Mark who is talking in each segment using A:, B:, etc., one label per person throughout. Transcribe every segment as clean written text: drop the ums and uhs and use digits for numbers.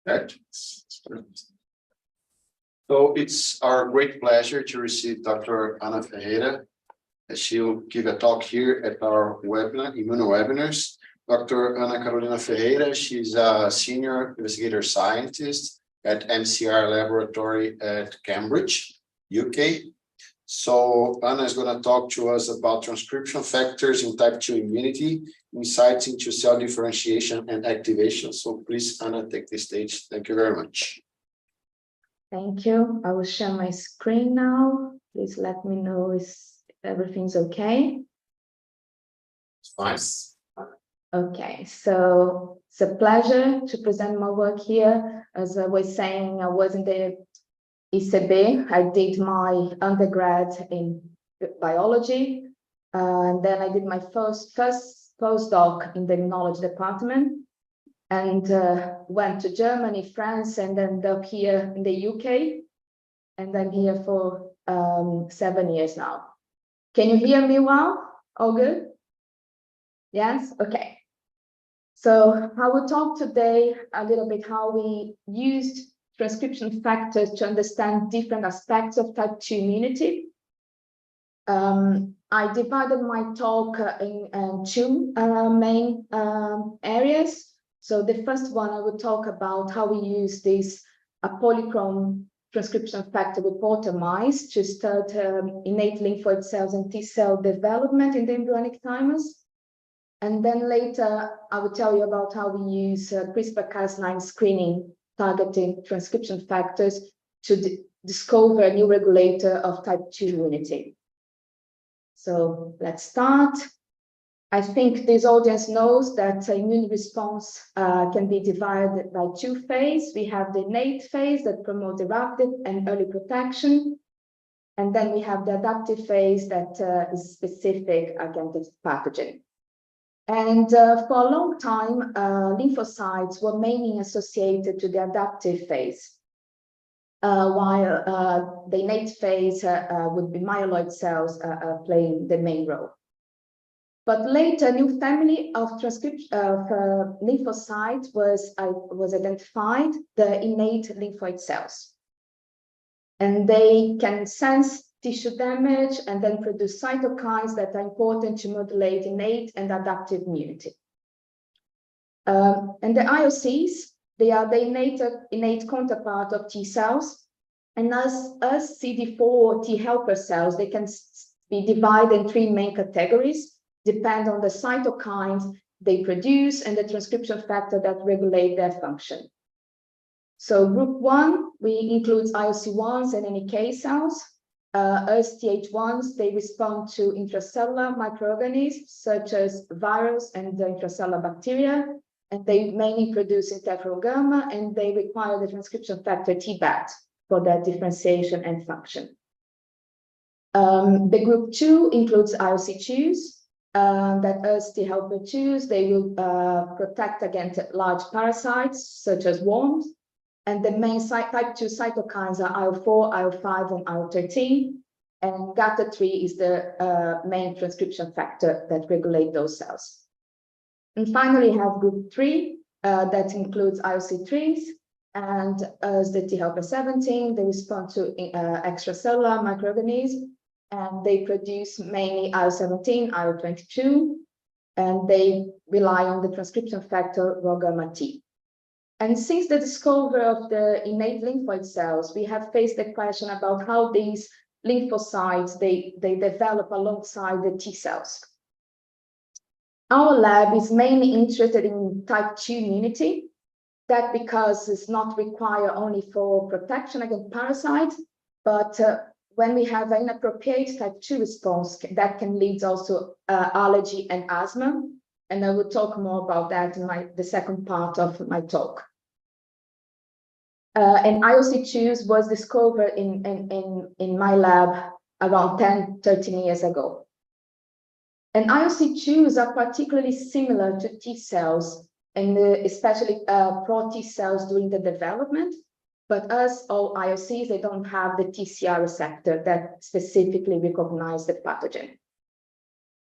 A: Right. So it's our great pleasure to receive Dr. Ana Ferreira. She'll give a talk here at our webinar, Immunowebinars. Dr. Ana Carolina Ferreira, she's a senior investigator scientist at MCR Laboratory at Cambridge, UK. So Ana is going to talk to us about transcription factors in type 2 immunity, insights into cell differentiation and activation. So please, Ana, take the stage. Thank you very much.
B: Thank you. I will share my screen now. Please let me know if everything's okay.
A: It's fine.
B: Okay, so it's a pleasure to present my work here. As I was saying, I was in the ICB. I did my undergrad in biology, and then I did my first postdoc in the immunology department, and went to Germany, France, and ended up here in the UK, and I'm here for 7 years now. Can you hear me well? All good? Yes? Okay. So I will talk today a little bit how we used transcription factors to understand different aspects of type 2 immunity. I divided my talk in two main areas. So the first one, I will talk about how we use this polychrome transcription factor reporter mice to start innate lymphoid cells and T cell development in the embryonic thymus. And then later, I will tell you about how we use CRISPR-Cas9 screening targeting transcription factors to discover a new regulator of type 2 immunity. So let's start. I think this audience knows that immune response can be divided by two phases. We have the innate phase that promotes rapid and early protection. And then we have the adaptive phase that is specific against the pathogen. And for a long time, lymphocytes were mainly associated to the adaptive phase, while the innate phase would be myeloid cells playing the main role. But later, a new family of lymphocytes was identified, the innate lymphoid cells. And they can sense tissue damage and then produce cytokines that are important to modulate innate and adaptive immunity. And the IOCs, they are the innate counterpart of T cells. And as CD4 T helper cells, they can be divided in three main categories, depend on the cytokines they produce and the transcription factor that regulate their function. So group 1, we include IOC1s and NK cells. As Th1s, they respond to intracellular microorganisms such as virus and the intracellular bacteria, and they mainly produce interferon gamma, and they require the transcription factor Tbat for their differentiation and function. The group 2 includes IOC2s, that as T helper 2s, they will protect against large parasites such as worms. And the main type 2 cytokines are IL-4, IL-5, and IL-13. And GATA3 is the main transcription factor that regulates those cells. And finally, we have group 3 that includes IOC3s. And as the T helper 17, they respond to extracellular microorganisms. And they produce mainly IL-17, IL-22. And they rely on the transcription factor Rho gamma T. And since the discovery of the innate lymphoid cells, we have faced the question about how these lymphocytes, they develop alongside the T cells. Our lab is mainly interested in type 2 immunity, that because it's not required only for protection against parasites, but when we have an inappropriate type 2 response, that can lead also allergy and asthma. And I will talk more about that in the second part of my talk. And IOC2s was discovered in my lab around 13 years ago. And IOC2s are particularly similar to T cells, and especially pro-T cells during the development. But as all IOCs, they don't have the TCR receptor that specifically recognizes the pathogen.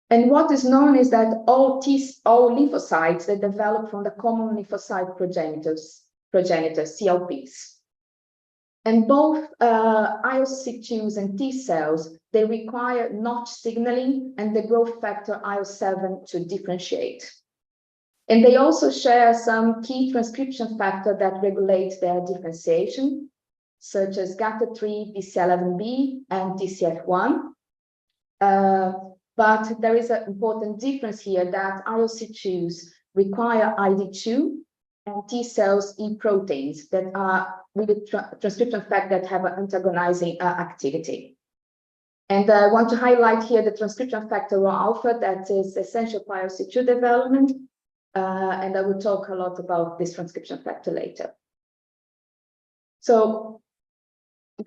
B: And what is known is that all lymphocytes, they develop from the common lymphocyte progenitors. progenitors, CLPs. And both IOC2s and T cells, they require notch signaling and the growth factor IL-7 to differentiate. And they also share some key transcription factor that regulate their differentiation, such as GATA3, BCL11B, and TCF1. But there is an important difference here that IOC2s require ID2 and T cells E proteins that are with a transcription factor that have an antagonizing activity. And I want to highlight here the transcription factor Rho alpha that is essential for IOC2 development. And I will talk a lot about this transcription factor later. So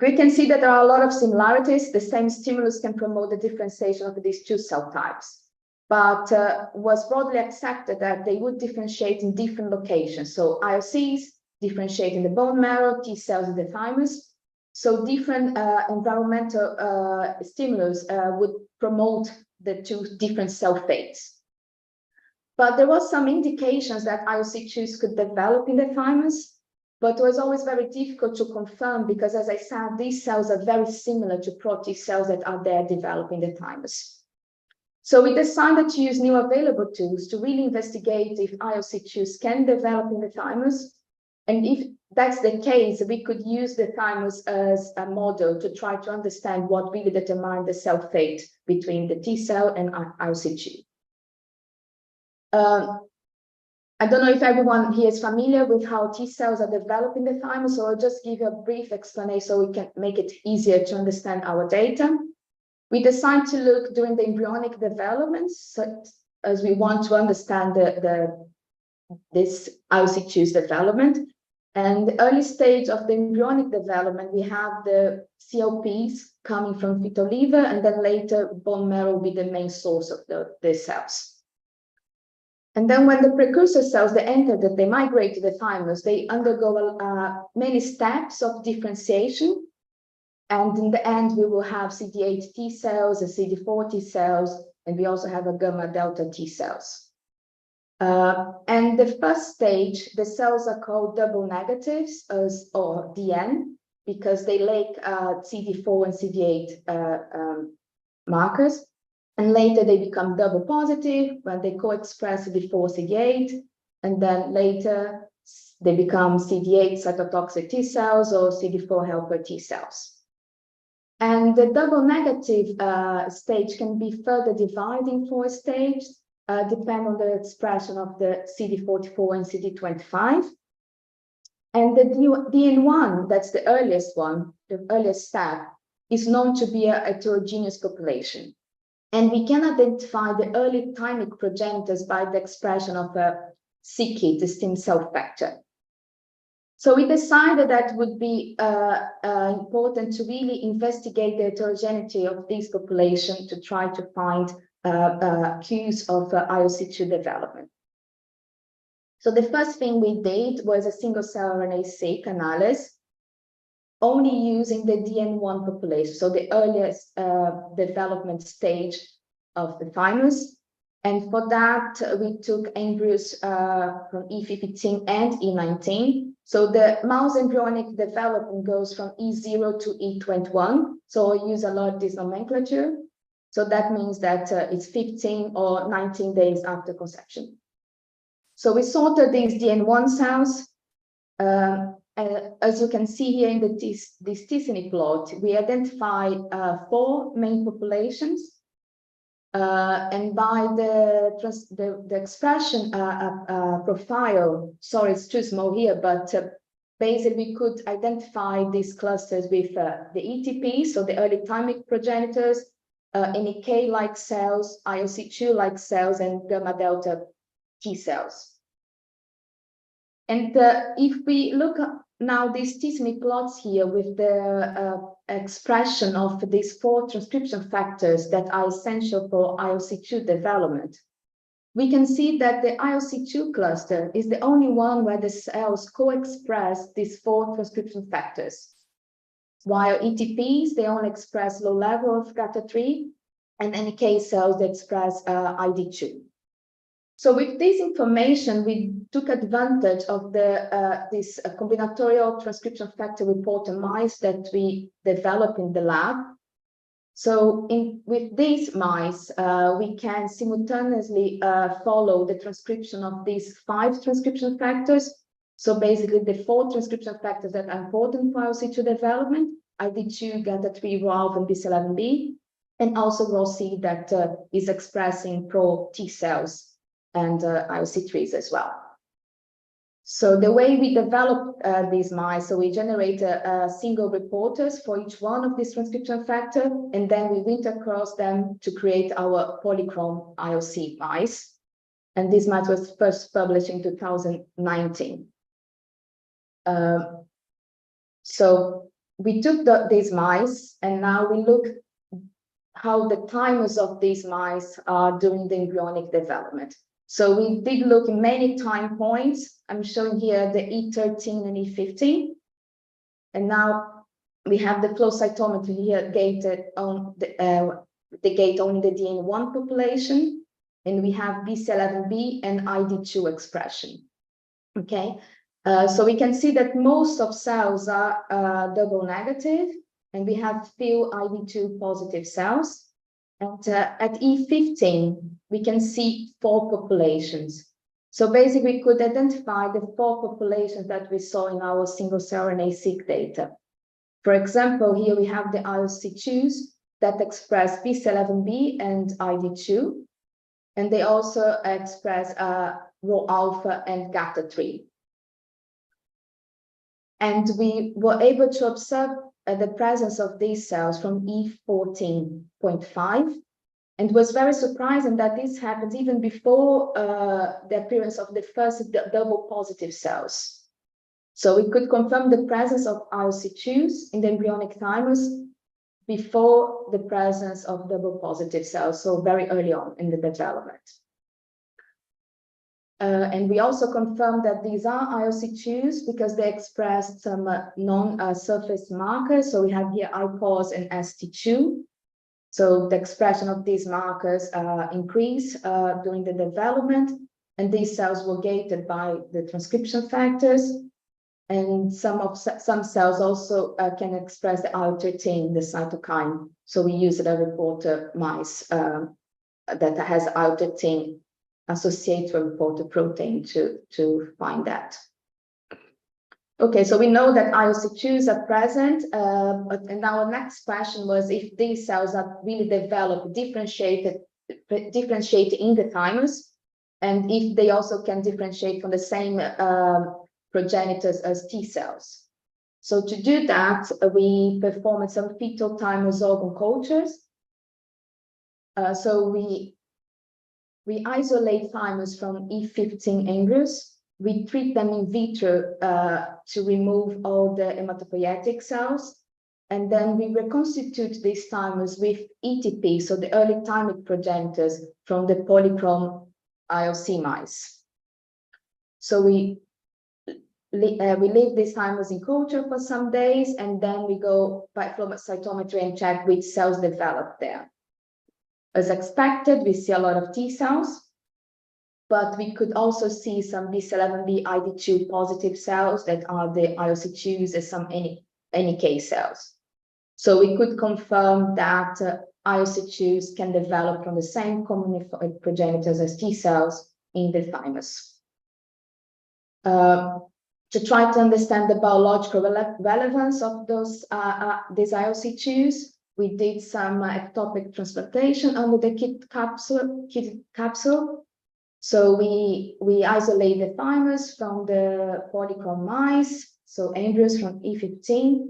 B: we can see that there are a lot of similarities. The same stimulus can promote the differentiation of these two cell types, but was broadly accepted that they would differentiate in different locations. So IOCs differentiate in the bone marrow, T cells in the thymus. So different environmental stimulus would promote the two different cell fates. But there was some indications that IOC2s could develop in the thymus, but it was always very difficult to confirm because, as I said, these cells are very similar to pro-T cells that are there developing the thymus. So we decided to use new available tools to really investigate if IOC2s can develop in the thymus. And if that's the case, we could use the thymus as a model to try to understand what really determined the cell fate between the T cell and IOC2. I don't know if everyone here is familiar with how T cells are developed in the thymus, so I'll just give you a brief explanation so we can make it easier to understand our data. We decided to look during the embryonic development, so as we want to understand this IOC2's development. And the early stage of the embryonic development, we have the CLPs coming from fetal liver, and then later bone marrow will be the main source of the cells. And then when the precursor cells, they enter, that they migrate to the thymus, they undergo many steps of differentiation. And in the end, we will have CD8 T cells, and CD4 T cells, and we also have a gamma delta T cells. And the first stage, the cells are called double negatives, or DN, because they lack CD4 and CD8 markers. And later they become double positive when they co-express CD4, CD8, and then later they become CD8 cytotoxic T cells or CD4 helper T cells. And the double negative stage can be further divided in 4 stages, depending on the expression of the CD44 and CD25. And the DN1, that's the earliest one, the earliest step, is known to be a heterogeneous population. And we can identify the early thymic progenitors by the expression of a c-KIT, the stem cell factor. So we decided that it would be important to really investigate the heterogeneity of this population to try to find cues of IOC2 development. So the first thing we did was a single-cell RNA-seq analysis, only using the DN1 population, so the earliest development stage of the thymus. And for that, we took embryos from E15 and E19. So the mouse embryonic development goes from E0 to E21. So I use a lot of this nomenclature. So that means that it's 15 or 19 days after conception. So we sorted these DN1 cells. As you can see here in this T-cine plot, we identify 4 main populations. And by the expression profile, sorry, it's too small here, but basically we could identify these clusters with the ETP, so the early thymic progenitors, NEK-like cells, IOC2-like cells, and gamma delta T cells. And if we look at now these T-cine plots here with the expression of these 4 transcription factors that are essential for IOC2 development, we can see that the IOC2 cluster is the only one where the cells co-express these 4 transcription factors, while ETPs, they only express low level of GATA3, and NK cells that express ID2. So with this information, we took advantage of this combinatorial transcription factor reporter mice that we developed in the lab. So with these mice, we can simultaneously follow the transcription of these 5 transcription factors. So basically the 4 transcription factors that are important for IOC2 development, ID2, GATA3, RALF, and BCL11B, and also ROC that is expressing pro-T cells and IOC3s as well. So the way we develop these mice, so we generate single reporters for each one of these transcription factor, and then we went across them to create our polychrome IOC mice. And this mice was first published in 2019. So we took these mice, and now we look how the timers of these mice are during the embryonic development. So we did look at many time points. I'm showing here the E13 and E15. And now we have the flow cytometry here gated on the gate only the DN1 population. And we have BCL11B and ID2 expression. Okay, so we can see that most of cells are double negative, and we have few ID2 positive cells. And at E15, we can see 4 populations. So basically, we could identify the 4 populations that we saw in our single-cell RNA-seq data. For example, here we have the IOC2s that express BCL11B and ID2, and they also express Rho alpha and GATA3. And we were able to observe the presence of these cells from E14.5, and was very surprising that this happens even before the appearance of the first double positive cells. So we could confirm the presence of IOC2s in the embryonic thymus before the presence of double positive cells, so very early on in the development. And we also confirmed that these are IOC2s because they express some non-surface markers. So we have here IPOS and ST2. So the expression of these markers increase during the development, and these cells were gated by the transcription factors. And some cells also can express the IL-13, the cytokine. So we use a reporter mice that has IL-13 associated with reporter protein to find that. Okay, so we know that IOC2s are present, and our next question was if these cells are really developed, differentiated in the thymus, and if they also can differentiate from the same progenitors as T cells. So to do that, we performed some fetal thymus organ cultures. So we isolate thymus from E15 embryos. We treat them in vitro to remove all the hematopoietic cells. And then we reconstitute these thymus with ETP, so the early thymic progenitors from the polychrome IOC mice. So we leave these thymus in culture for some days, and then we go by flow cytometry and check which cells developed there. As expected, we see a lot of T cells, but we could also see some BCL11B ID2 positive cells that are the IOC2s and some NK cells. So we could confirm that IOC2s can develop from the same common progenitors as T cells in the thymus. To try to understand the biological relevance of these IOC2s, we did some ectopic transplantation under the kit capsule. So we isolate the thymus from the polychrome mice, so embryos from E15,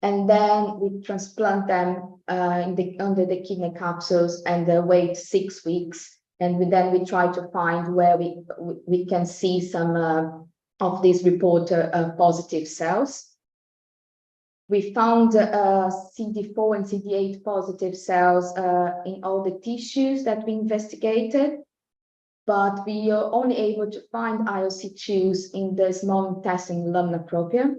B: and then we transplant them under the kidney capsules and wait 6 weeks. And then we try to find where we can see some of these reporter positive cells. We found CD4 and CD8 positive cells in all the tissues that we investigated, but we are only able to find IOC2s in the small intestine lamina propria.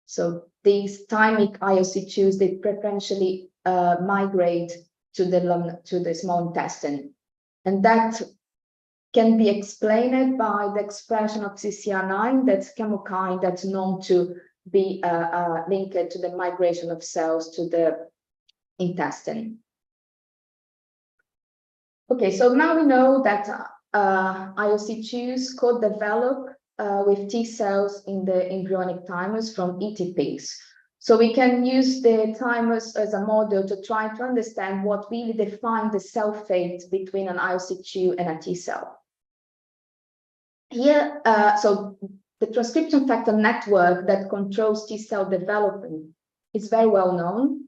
B: So these thymic IOC2s, they preferentially migrate to the small intestine. And that can be explained by the expression of CCR9, that's chemokine that's known to be linked to the migration of cells to the intestine. Okay, so now we know that IOC2s co-develop with T cells in the embryonic thymus from ETPs. So we can use the thymus as a model to try to understand what really defines the cell fate between an IOC2 and a T cell. Here, so the transcription factor network that controls T cell development is very well known.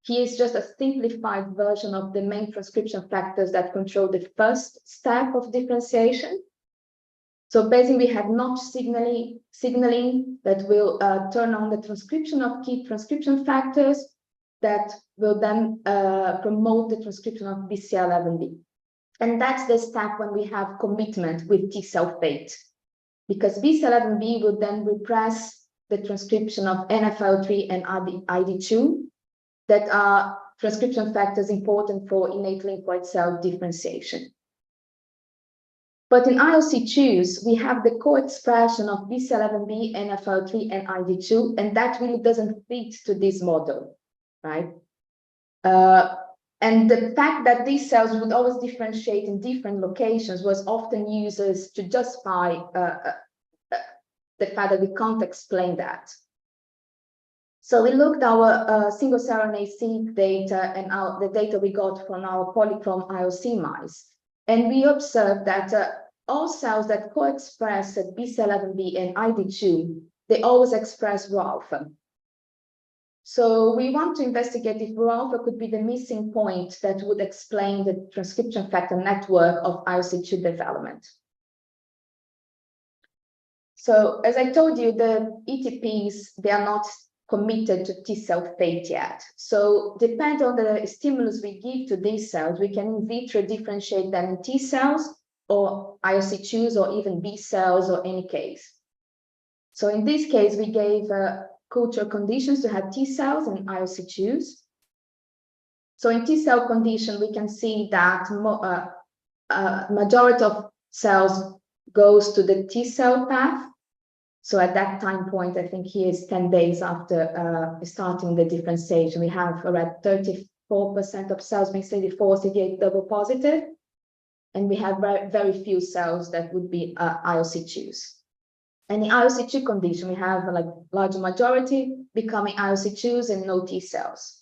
B: Here is just a simplified version of the main transcription factors that control the first step of differentiation. So basically, we have notch signaling that will turn on the transcription of key transcription factors that will then promote the transcription of BCL11B. And that's the step when we have commitment with T cell fate, because BCL11B will then repress the transcription of NFL3 and ID2 that are transcription factors important for innate lymphoid cell differentiation. But in IOC2s, we have the co-expression of BCL11B, NFL3, and ID2, and that really doesn't fit to this model, right? And the fact that these cells would always differentiate in different locations was often used as to justify the fact that we can't explain that. So we looked at our single-cell RNA-seq data and the data we got from our polychrome IOC mice. And we observed that all cells that co-express BCL11B and ID2, they always express Rho alpha. So we want to investigate if Rho alpha could be the missing point that would explain the transcription factor network of IOC2 development. So as I told you, the ETPs, they are not committed to T cell fate yet. So depending on the stimulus we give to these cells, we can in vitro differentiate them in T cells or IOC2s or even B cells or any case. So in this case, we gave culture conditions to have T cells and IOC2s. So in T cell condition, we can see that majority of cells goes to the T cell path. So at that time point, I think here is 10 days after starting the differentiation, we have around 34% of cells being CD4, CD8 double positive. And we have very few cells that would be IOC2s. And in IOC2 condition, we have like large majority becoming IOC2s and no T cells.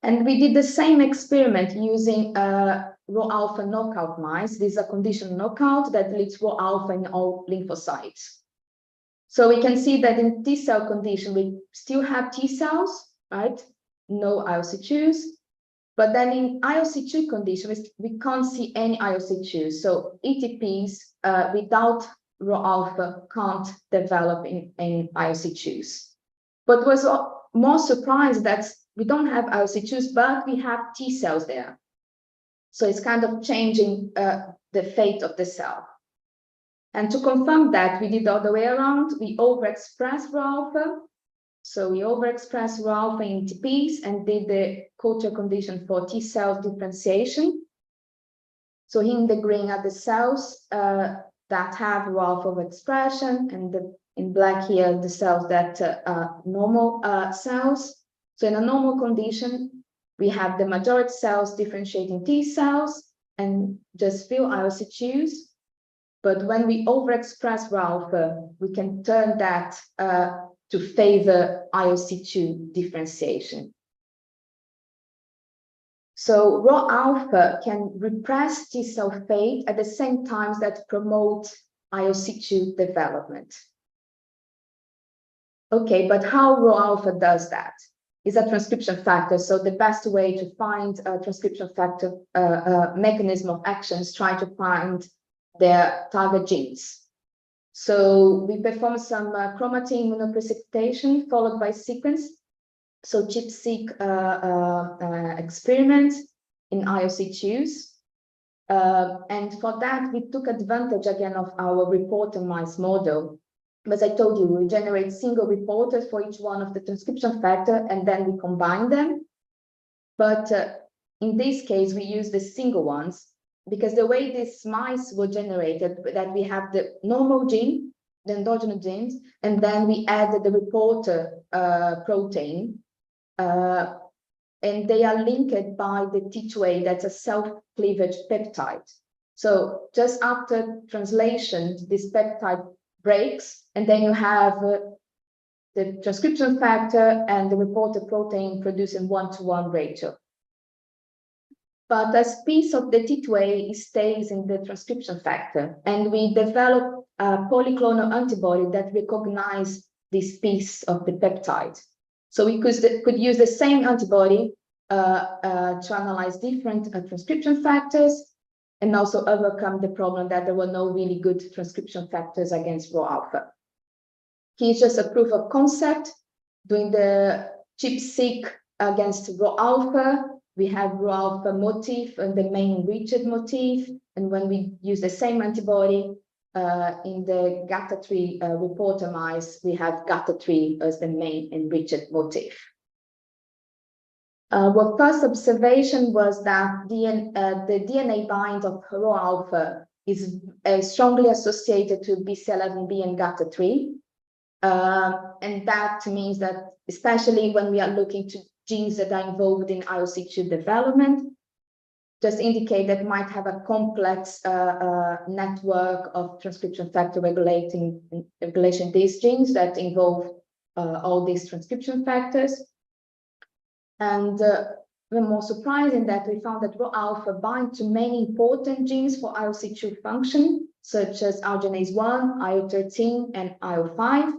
B: And we did the same experiment using Rho alpha knockout mice. This is a conditional knockout that leads Rho alpha in all lymphocytes. So we can see that in T cell condition, we still have T cells, right? No IOC2s. But then in IOC2 condition, we can't see any IOC2s. So ETPs without Rho alpha can't develop in IOC2s. But was more surprised that we don't have IOC2s, but we have T cells there. So it's kind of changing the fate of the cell. And to confirm that, we did the other way around. We overexpress Rho alpha. So we overexpress Rho alpha in ETPs and did the culture condition for T cell differentiation. So here in the green are the cells that have Rho alpha overexpression, and in black here the cells that are normal cells. So in a normal condition, we have the majority cells differentiating T cells and just few IOC2s. But when we overexpress Rho alpha, we can turn that to favor IOC2 differentiation. So Rho alpha can repress T cell fate at the same time that promote IOC2 development. Okay, but how Rho alpha does that? Is a transcription factor. So the best way to find a transcription factor mechanism of action is try to find their target genes. So we perform some chromatin immunoprecipitation followed by sequence. So ChIP-seq experiments in IOC2s. And for that, we took advantage again of our reporter mice model. As I told you, we generate single reporters for each one of the transcription factor, and then we combine them. But in this case, we use the single ones. because the way these mice were generated, that we have the normal gene, the endogenous genes, and then we added the reporter protein, and they are linked by the T2A, that's a self-cleavage peptide. So just after translation, this peptide breaks, and then you have the transcription factor and the reporter protein producing 1-to-1 ratio. But a piece of the T2A stays in the transcription factor, and we develop a polyclonal antibody that recognize this piece of the peptide. So we could use the same antibody to analyze different transcription factors, and also overcome the problem that there were no really good transcription factors against Rho alpha. Here's just a proof of concept doing the ChIP-seq against Rho alpha. We have Rho alpha motif and the main enriched motif. And when we use the same antibody in the GATA3 reporter mice, we have GATA3 as the main enriched motif. Our first observation was that the DNA bind of Rho alpha is strongly associated to BCL11B and GATA3. And that means that, especially when we are looking to genes that are involved in IOC2 development, just indicate that might have a complex network of transcription factor regulation these genes that involve all these transcription factors. And the more surprising that we found that Rho alpha bind to many important genes for IOC2 function, such as arginase 1, IO13, and IO5,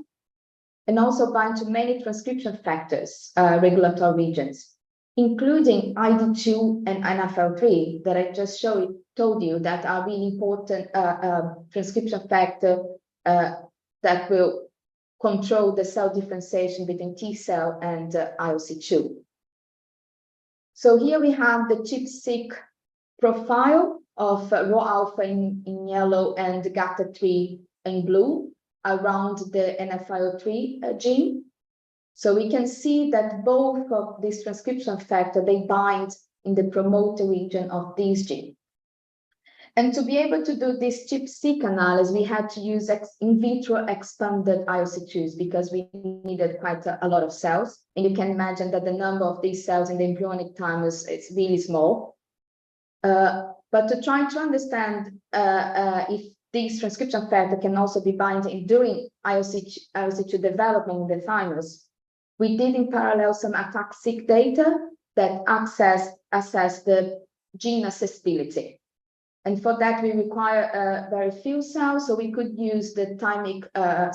B: and also bind to many transcription factors, regulatory regions, including ID2 and NFL3 that I just told you that are really important transcription factor that will control the cell differentiation between T cell and IOC2. So here we have the ChIP-seq profile of Rho alpha in yellow and GATA3 in blue around the NF-IO3 gene. So we can see that both of these transcription factors, they bind in the promoter region of this gene. And to be able to do this ChIP-seq analysis, we had to use in vitro expanded IOC2s because we needed quite a lot of cells. And you can imagine that the number of these cells in the embryonic time is really small. But to try to understand if these transcription factor can also be binding during IOC2 development in the thymus, we did in parallel some ATAC-seq data that assess the gene accessibility. And for that, we require very few cells, so we could use the thymic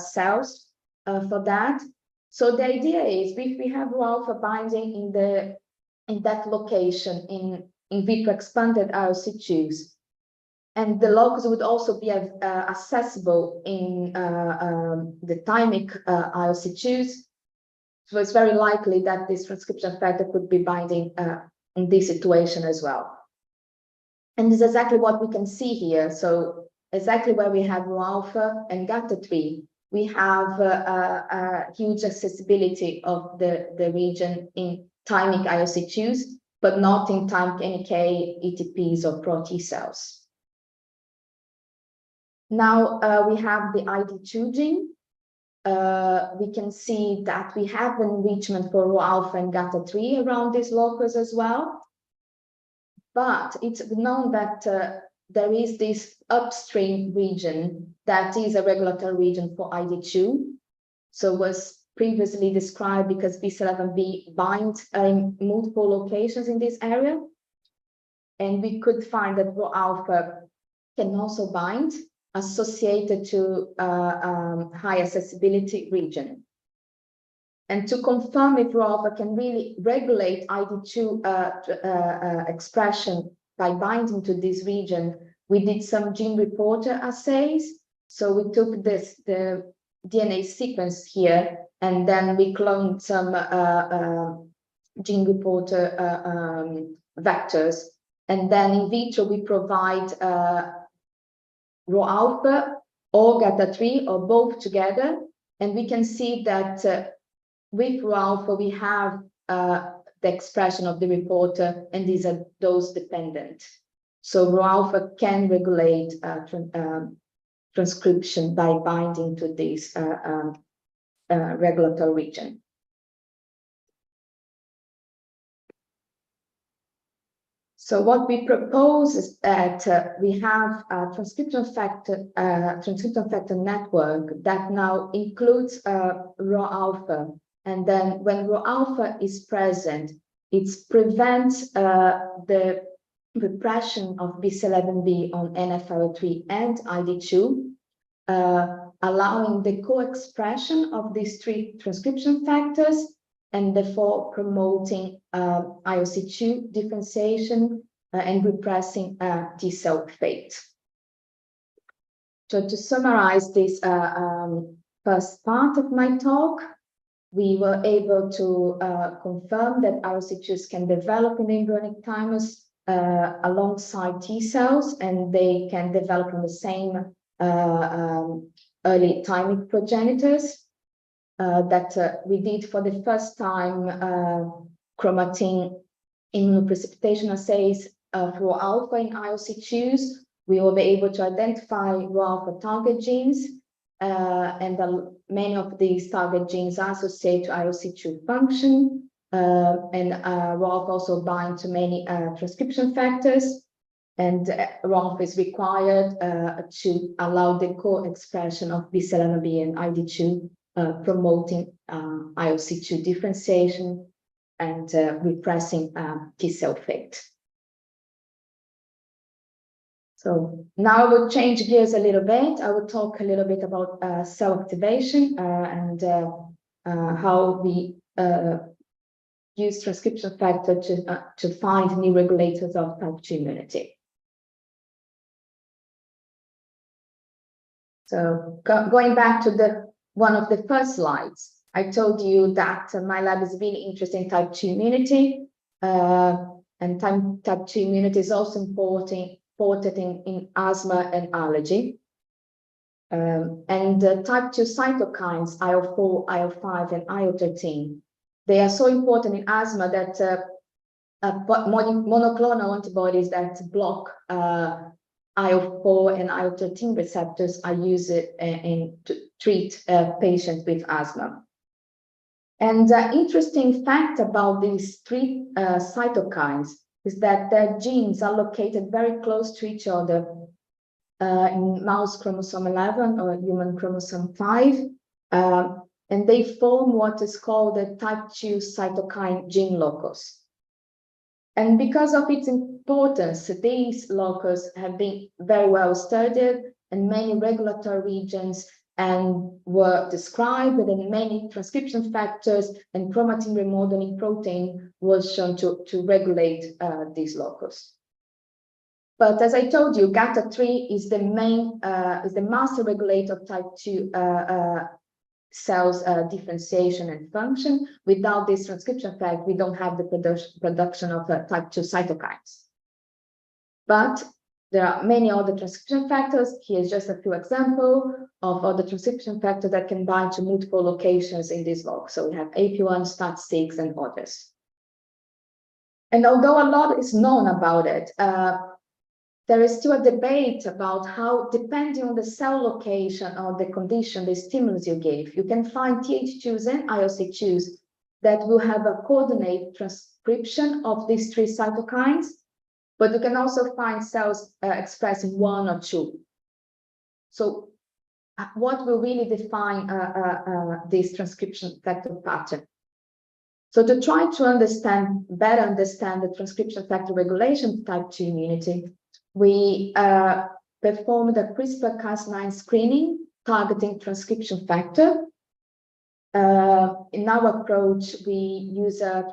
B: cells for that. So the idea is, if we have Rho alpha binding in that location in vitro expanded IOC2s, and the locus would also be accessible in the thymic IOC2s, so it's very likely that this transcription factor could be binding in this situation as well. And this is exactly what we can see here. So exactly where we have Rho alpha and GATA3, we have a huge accessibility of the region in thymic IOC2s, but not in thymic NK, ETPs, or pro-T cells. Now we have the ID2 gene. We can see that we have enrichment for Rho alpha and GATA3 around this locus as well. But it's known that there is this upstream region that is a regulatory region for ID2. So it was previously described because BCL11B binds in multiple locations in this area. And we could find that Rho alpha can also bind associated to high accessibility region. And to confirm if Rho alpha can really regulate ID2 expression by binding to this region, we did some gene reporter assays. So we took the DNA sequence here, and then we cloned some gene reporter vectors. And then in vitro, we provide Rho alpha or GATA3 or both together. And we can see that with Rho alpha, we have the expression of the reporter, and these are dose dependent. So Rho-alpha can regulate transcription by binding to this regulatory region. So what we propose is that we have a transcription factor network that now includes Rho-alpha, and then when Rho-alpha is present, it prevents the repression of BCL11B on NF-alpha-3 and ID2, allowing the co-expression of these three transcription factors, and therefore promoting IOC2 differentiation and repressing T cell fate. So to summarize this first part of my talk, we were able to confirm that IOC2s can develop in embryonic thymus alongside T cells, and they can develop in the same early thymic progenitors. That we did for the first time chromatin immunoprecipitation assays of Rho-alpha in IOC2s. We will be able to identify Rho-alpha target genes, and many of these target genes are associated to IOC2 function, and Rho-alpha also bind to many transcription factors, and Rho-alpha is required to allow the co-expression of BCL11B and ID2, promoting IOC2 differentiation and repressing T cell fate. So now I will change gears a little bit. I will talk a little bit about cell activation and how we use transcription factor to find new regulators of type 2 immunity. So going back to one of the first slides, I told you that my lab is really interested in type 2 immunity, and type 2 immunity is also important in asthma and allergy. And type 2 cytokines, IL-4, IL-5, and IL-13, they are so important in asthma that monoclonal antibodies that block IL-4 and IL-13 receptors are used to treat patients with asthma. And the interesting fact about these three cytokines is that their genes are located very close to each other in mouse chromosome 11 or human chromosome 5, and they form what is called the type 2 cytokine gene locus. And because of its importance, these locus have been very well studied, and many regulatory regions and were described, and many transcription factors and chromatin remodeling protein was shown to regulate these locus. But as I told you, GATA3 is the master regulator of type 2 cells differentiation and function. Without this transcription factor, we don't have the production of type 2 cytokines. But there are many other transcription factors. Here's just a few examples of other transcription factors that can bind to multiple locations in this log. So we have AP1, STAT6, and others. And although a lot is known about it, there is still a debate about how, depending on the cell location or the condition, the stimulus you gave, you can find Th2s and IOC2s that will have a coordinated transcription of these three cytokines, but you can also find cells expressing one or two. So what will really define this transcription factor pattern? So to try to better understand the transcription factor regulation type 2 immunity, we performed a CRISPR-Cas9 screening targeting transcription factor. In our approach, we use a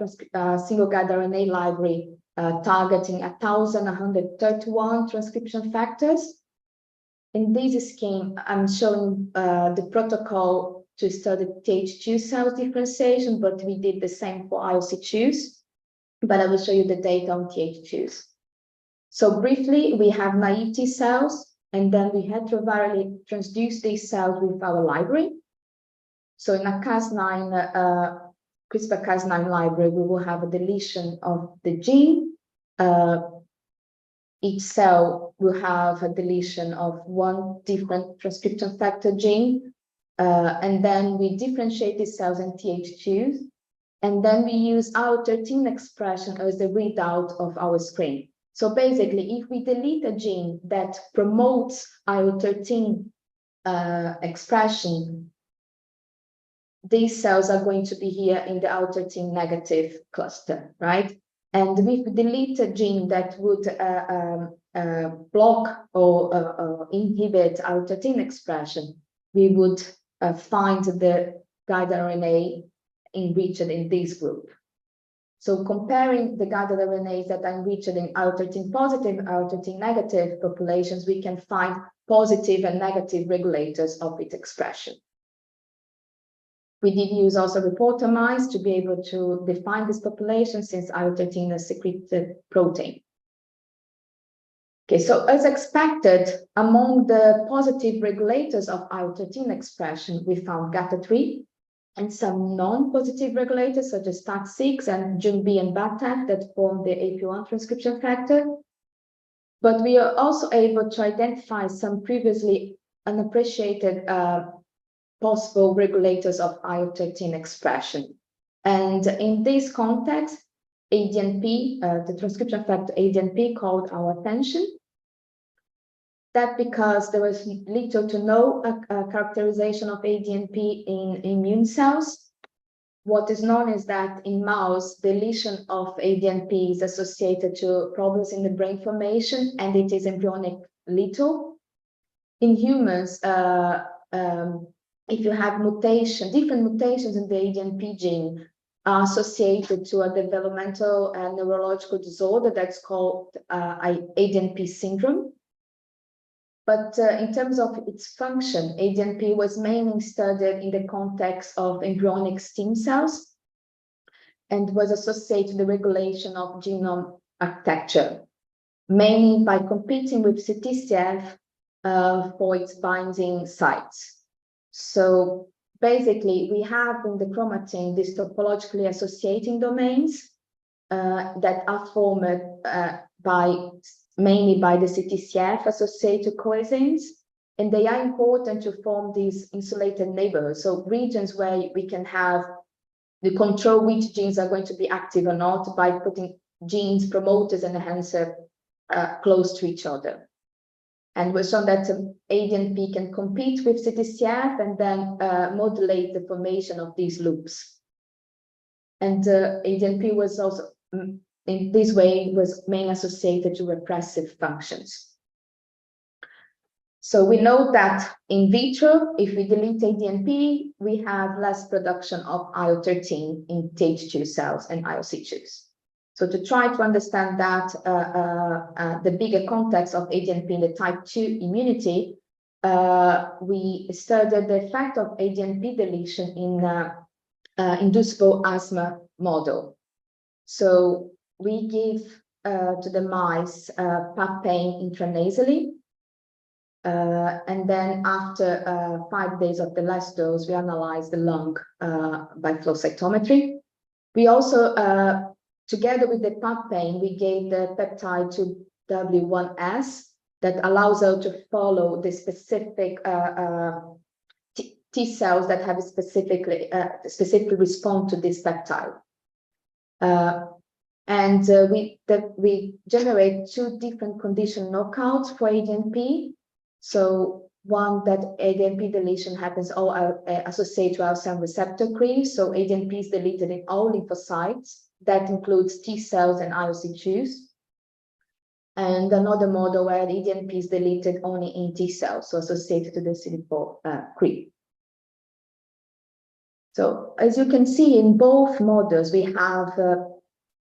B: single-guide RNA library targeting 1,131 transcription factors. In this scheme, I'm showing the protocol to study Th2 cell differentiation, but we did the same for IOC2s, but I will show you the data on Th2s. So briefly, we have naive T cells, and then we heterovirally transduce these cells with our library. So in a Cas9, CRISPR-Cas9 library, we will have a deletion of the gene. each cell will have a deletion of one different transcription factor gene. And then we differentiate these cells in Th2s. And then we use IL-13 expression as the readout of our screen. So basically, if we delete a gene that promotes IL-13 expression, these cells are going to be here in the IL-13 negative cluster, right? And if we delete a gene that would block or inhibit IL-13 expression, we would find the guide RNA enriched in this group. So comparing the guided RNAs that are enriched in IL-13 positive, IL-13 negative populations, we can find positive and negative regulators of its expression. We did use also reporter mice to be able to define this population since IL-13 is a secreted protein. Okay, so as expected, among the positive regulators of IL-13 expression, we found GATA3 and some non-positive regulators such as STAT6 and JUNB and BATAC that form the AP1 transcription factor. But we are also able to identify some previously unappreciated possible regulators of IL-13 expression. And in this context, ADNP, the transcription factor ADNP called our attention. That because there was little to no characterization of ADNP in immune cells. What is known is that in mouse, deletion of ADNP is associated to problems in the brain formation, and it is embryonic lethal. In humans, if you have different mutations in the ADNP gene are associated to a developmental and neurological disorder that's called ADNP syndrome. But in terms of its function, ADNP was mainly studied in the context of embryonic stem cells and was associated with the regulation of genome architecture, mainly by competing with CTCF for its binding sites. So basically, we have in the chromatin these topologically associating domains that are formed mainly by the CTCF associated coenzymes, and they are important to form these insulated neighborhoods. So regions where we can have the control which genes are going to be active or not by putting genes, promoters, and enhancer close to each other. And we saw that ADNP can compete with CTCF and then modulate the formation of these loops. And ADNP was also in this way was mainly associated to repressive functions. So we know that in vitro, if we delete ADNP, we have less production of IL-13 in Th2 cells and ILC2s. So to try to understand that, the bigger context of ADNP in the type 2 immunity, we studied the effect of ADNP deletion in inducible asthma model. So we give to the mice papain intranasally, and then after 5 days of the last dose, we analyze the lung by flow cytometry. We also, together with the papain, we gave the peptide to W1S that allows us to follow the specific T cells that have specifically respond to this peptide. And we generate 2 different condition knockouts for ADNP. So one that ADNP deletion happens all associated to alpha receptor creep. So ADNP is deleted in all lymphocytes. That includes T cells and ILC2s. And another model where ADNP is deleted only in T cells, so associated to the CD4 creep. So as you can see in both models, we have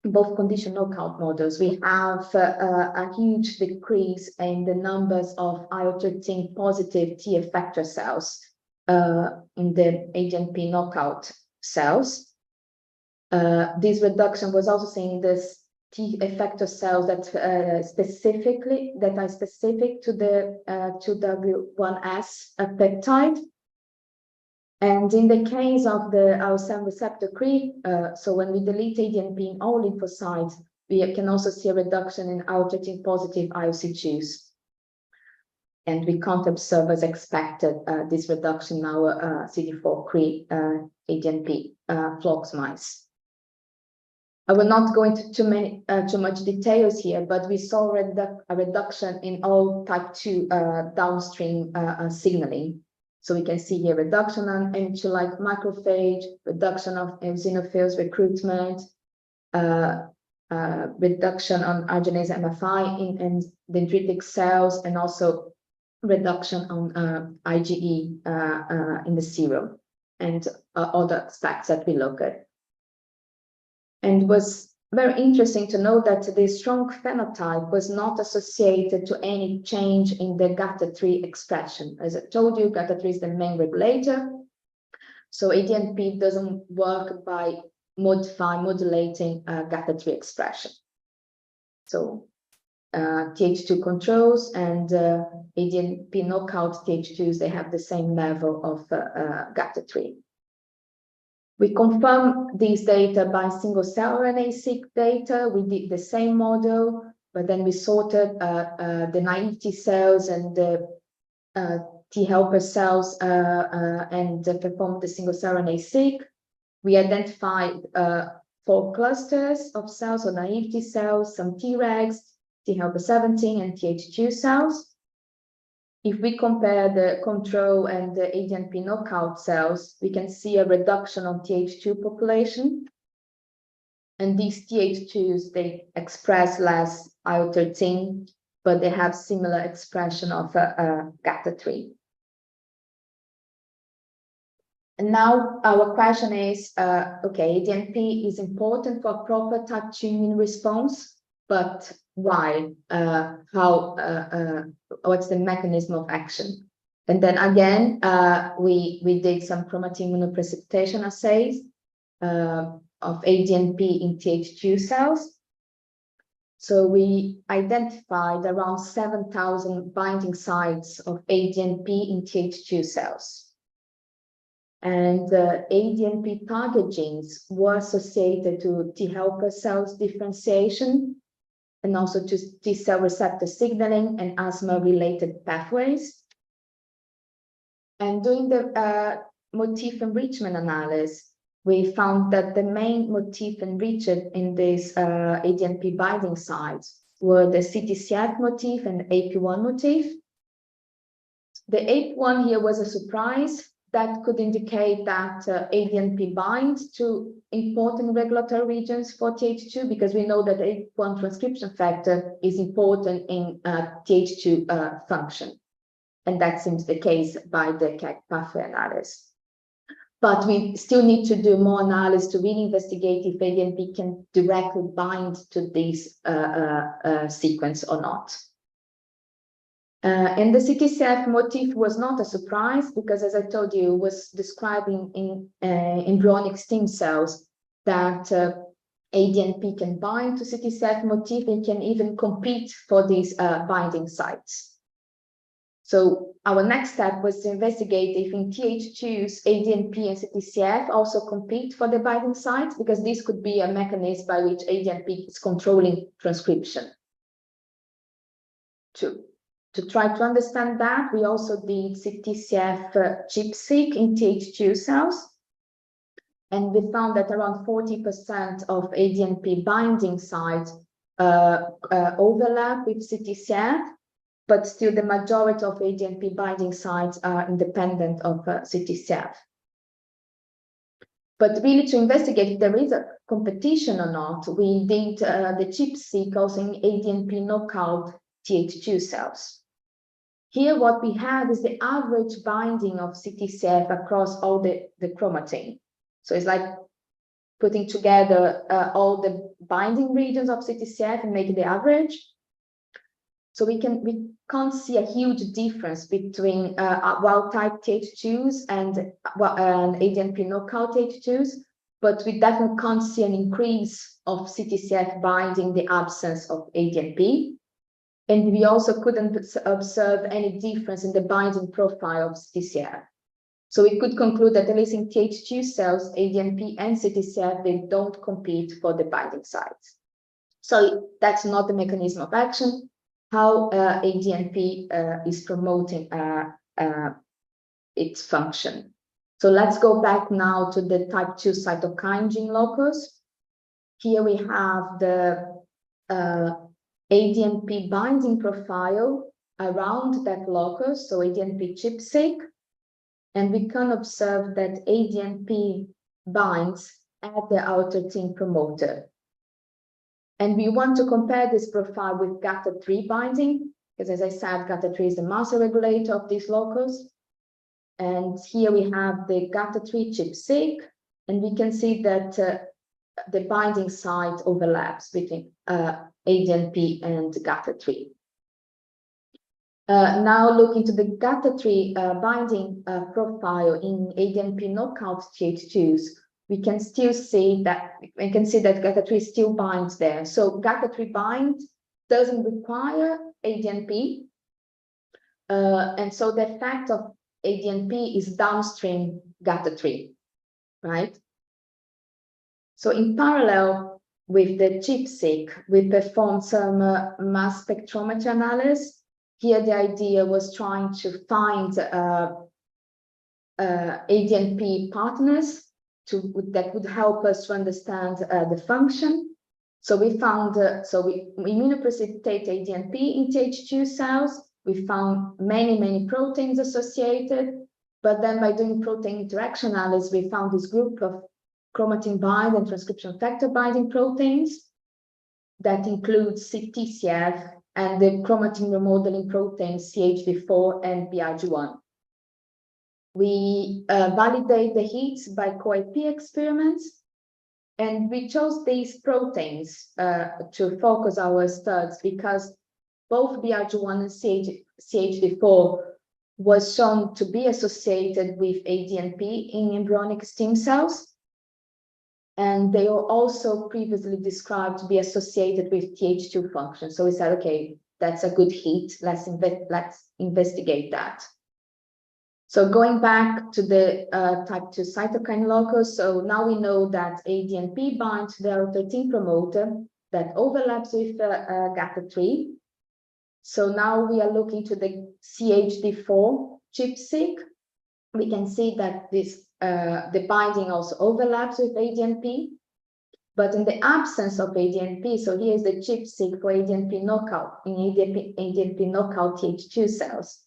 B: both condition knockout models, we have a huge decrease in the numbers of IL-13 positive T effector cells in the ADNP knockout cells. This reduction was also seen in this T effector cells that are specific to the 2W1S peptide. And in the case of the alpha receptor creep, so when we delete ADNP in all lymphocytes, we can also see a reduction in IL-13 positive IOC2s. And we can't observe as expected this reduction in our CD4 ADNP flox mice. I will not go into too much details here, but we saw a reduction in all type 2 downstream signaling. So we can see here reduction on MHC-like macrophage, reduction of eosinophils recruitment, reduction on arginase MFI in dendritic cells, and also reduction on IgE in the serum, and other aspects that we look at. And it was very interesting to know that the strong phenotype was not associated to any change in the GATA3 expression. As I told you, GATA3 is the main regulator. So ADNP doesn't work by modulating GATA3 expression. So TH2 controls and ADNP knockout TH2s, they have the same level of GATA3. We confirm these data by single-cell RNA-seq data. We did the same model, but then we sorted the naive T cells and the T helper cells and performed the single-cell RNA-seq. We identified 4 clusters of cells, or naive T cells, some Tregs, T helper 17, and TH2 cells. If we compare the control and the ADNP knockout cells, we can see a reduction of TH2 population. And these TH2s, they express less IL-13, but they have similar expression of GATA3. And now our question is, okay, ADNP is important for proper type 2 immune response, but why? What's the mechanism of action? And then again, we did some chromatin immunoprecipitation assays of ADNP in TH2 cells. So we identified around 7,000 binding sites of ADNP in TH2 cells. And ADNP target genes were associated to T helper cells differentiation, and also to T cell receptor signaling and asthma-related pathways. And doing the motif enrichment analysis, we found that the main motif enriched in these ADNP binding sites were the CTCF motif and AP1 motif. The AP1 here was a surprise. That could indicate that ADNP binds to important regulatory regions for TH2, because we know that AP1 transcription factor is important in TH2 function. And that seems the case by the CAG pathway analysis. But we still need to do more analysis to really investigate if ADNP can directly bind to this sequence or not. And the CTCF motif was not a surprise, because, as I told you, it was describing in embryonic stem cells that ADNP can bind to CTCF motif and can even compete for these binding sites. So our next step was to investigate if in TH2s, ADNP and CTCF also compete for the binding sites, because this could be a mechanism by which ADNP is controlling transcription. To try to understand that, we also did CTCF chip-seq in TH2 cells. And we found that around 40% of ADNP binding sites overlap with CTCF, but still the majority of ADNP binding sites are independent of CTCF. But really, to investigate if there is a competition or not, we did the chip-seq also in ADNP knockout TH2 cells. Here, what we have is the average binding of CTCF across all the chromatin. So it's like putting together all the binding regions of CTCF and making the average. So we can't see a huge difference between wild-type TH2s and ADNP knockout TH2s, but we definitely can't see an increase of CTCF binding in the absence of ADNP. And we also couldn't observe any difference in the binding profile of CTCF. So we could conclude that at least in TH2 cells, ADNP and CTCF, they don't compete for the binding sites. So that's not the mechanism of action, how ADNP is promoting its function. So let's go back now to the type 2 cytokine gene locus. Here we have the ADNP binding profile around that locus, so ADNP ChIP-seq, and we can observe that ADNP binds at the IL-13 promoter. And we want to compare this profile with GATA3 binding, because as I said, GATA3 is the master regulator of this locus. And here we have the GATA3 ChIP-seq, and we can see that the binding site overlaps between ADNP and GATA3. Now look into the GATA3 binding profile in ADNP knockout Th2s. We can see that GATA3 still binds there. So GATA3 bind doesn't require ADNP, and so the effect of ADNP is downstream GATA3, right? So in parallel with the ChIP-seq, we performed some mass spectrometry analysis. Here, the idea was trying to find ADNP partners that would help us to understand the function. So we found, we immunoprecipitate ADNP in Th2 cells. We found many proteins associated, but then by doing protein interaction analysis, we found this group of chromatin bind and transcription factor binding proteins that includes TCF and the chromatin remodeling proteins CHD4 and BRG1. We validate the hits by co-IP experiments, and we chose these proteins to focus our studies because both BRG1 and CHD4 was shown to be associated with ADNP in embryonic stem cells. And they were also previously described to be associated with Th2 function. So we said, okay, that's a good hit. Let's investigate that. So going back to the type 2 cytokine locus, so now we know that ADNP binds to the IL-13 promoter that overlaps with GATA3. So now we are looking to the CHD4 ChIP-seq. We can see that this the binding also overlaps with ADNP, but in the absence of ADNP, so here is the ChIP-seq for ADNP knockout in ADNP knockout Th2 cells.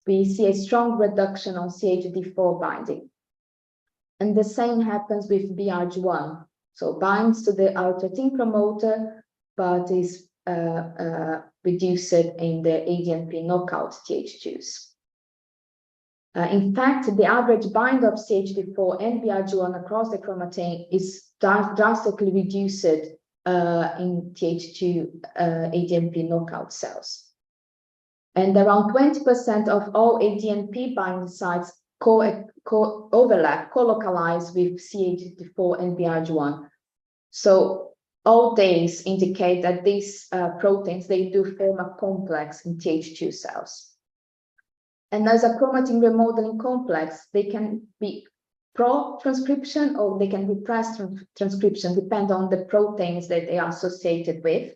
B: We see a strong reduction on CHD4 binding. And the same happens with BRG1. So binds to the IL-13 promoter, but is reduced in the ADNP knockout Th2s. In fact, the average bind of CHD4 and BRG1 across the chromatin is drastically reduced in Th2 ADNP knockout cells. And around 20% of all ADNP binding sites overlap, co-localize with CHD4 and BRG1. So all these indicate that these proteins, they do form a complex in Th2 cells. And as a chromatin remodeling complex, they can be pro-transcription or they can repress transcription, depend on the proteins that they are associated with.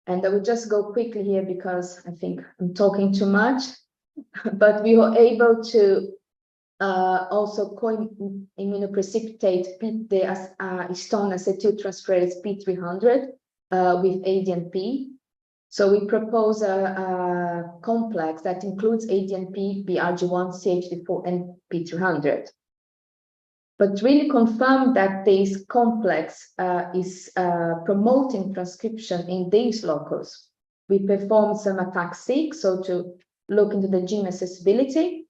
B: And I will just go quickly here because I think I'm talking too much, but we were able to also co-immunoprecipitate the histone acetyltransferase P300 with ADNP. So we propose a complex that includes ADNP, BRG1, CHD4, and P300. But really confirm that this complex is promoting transcription in these locus. We performed some attack-seq, so to look into the gene accessibility.